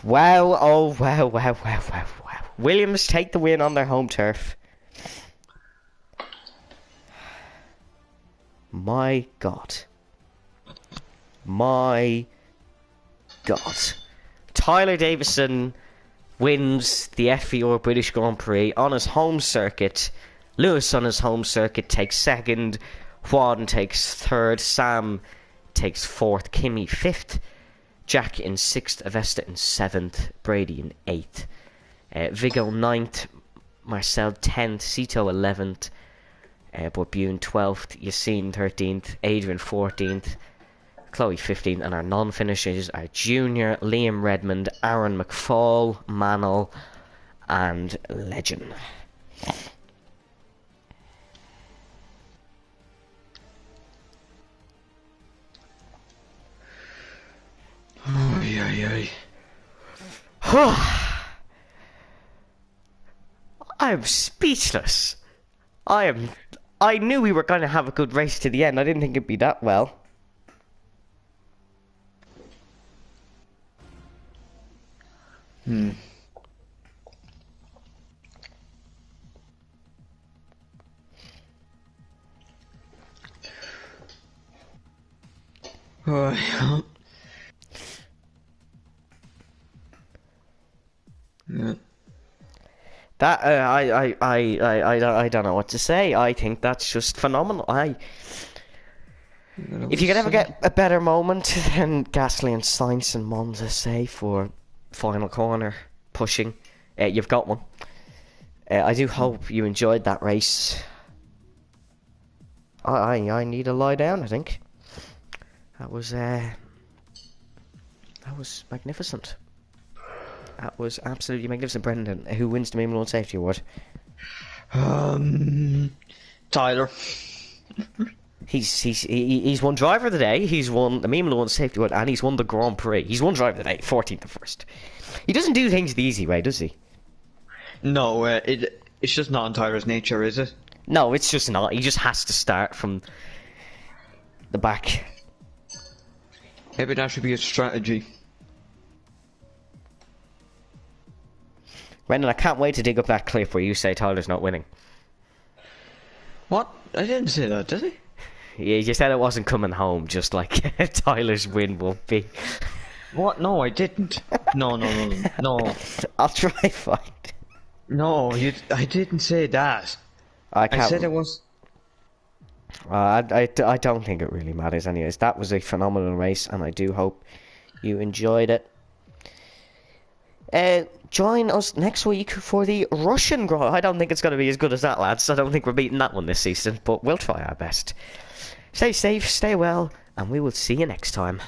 Wow, oh wow. Williams take the win on their home turf. My God. Tyler Davison wins the FVR British Grand Prix on his home circuit. Lewis on his home circuit takes second. Juan takes third. Sam takes fourth. Kimi fifth. Jack in sixth. Avesta in seventh. Brady in eighth. Vigo ninth. Marcel 10th. Sito 11th. Borbune 12th. Yassine 13th. Adrian 14th. Chloe 15th. And our non-finishers are Junior, Liam Redmond, Aaron McFall, Manel, and Legend. I'm speechless. I knew we were going to have a good race to the end. I didn't think it'd be that well. Oh, yeah. That I don't know what to say. I think that's just phenomenal. If you could ever get a better moment than Gasly and Sainz and Monza, say, for final corner pushing, you've got one. I do hope you enjoyed that race. I need to lie down, I think. That was magnificent. That was absolutely magnificent. Brendan, who wins the Meme Lawn Safety Award? Tyler. He's won Driver of the Day, he's won the Meme Lawn Safety Award, and he's won the Grand Prix. He's won Driver of the Day, 14th and 1st. He doesn't do things the easy way, does he? No, it's just not in Tyler's nature, is it? No, it's just not. He just has to start from the back. Maybe that should be a strategy. Brendan, I can't wait to dig up that clip where you say Tyler's not winning. What? I didn't say that, did I? Yeah, you said it wasn't coming home, just like Tyler's win will be. What? No, I didn't. No. I'll try find. No, I didn't say that. I said it was... I don't think it really matters anyways. That was a phenomenal race, and I do hope you enjoyed it. Join us next week for the Russian Grand Prix. I don't think it's going to be as good as that, lads. I don't think we're beating that one this season, but we'll try our best. Stay safe, stay well, and we will see you next time.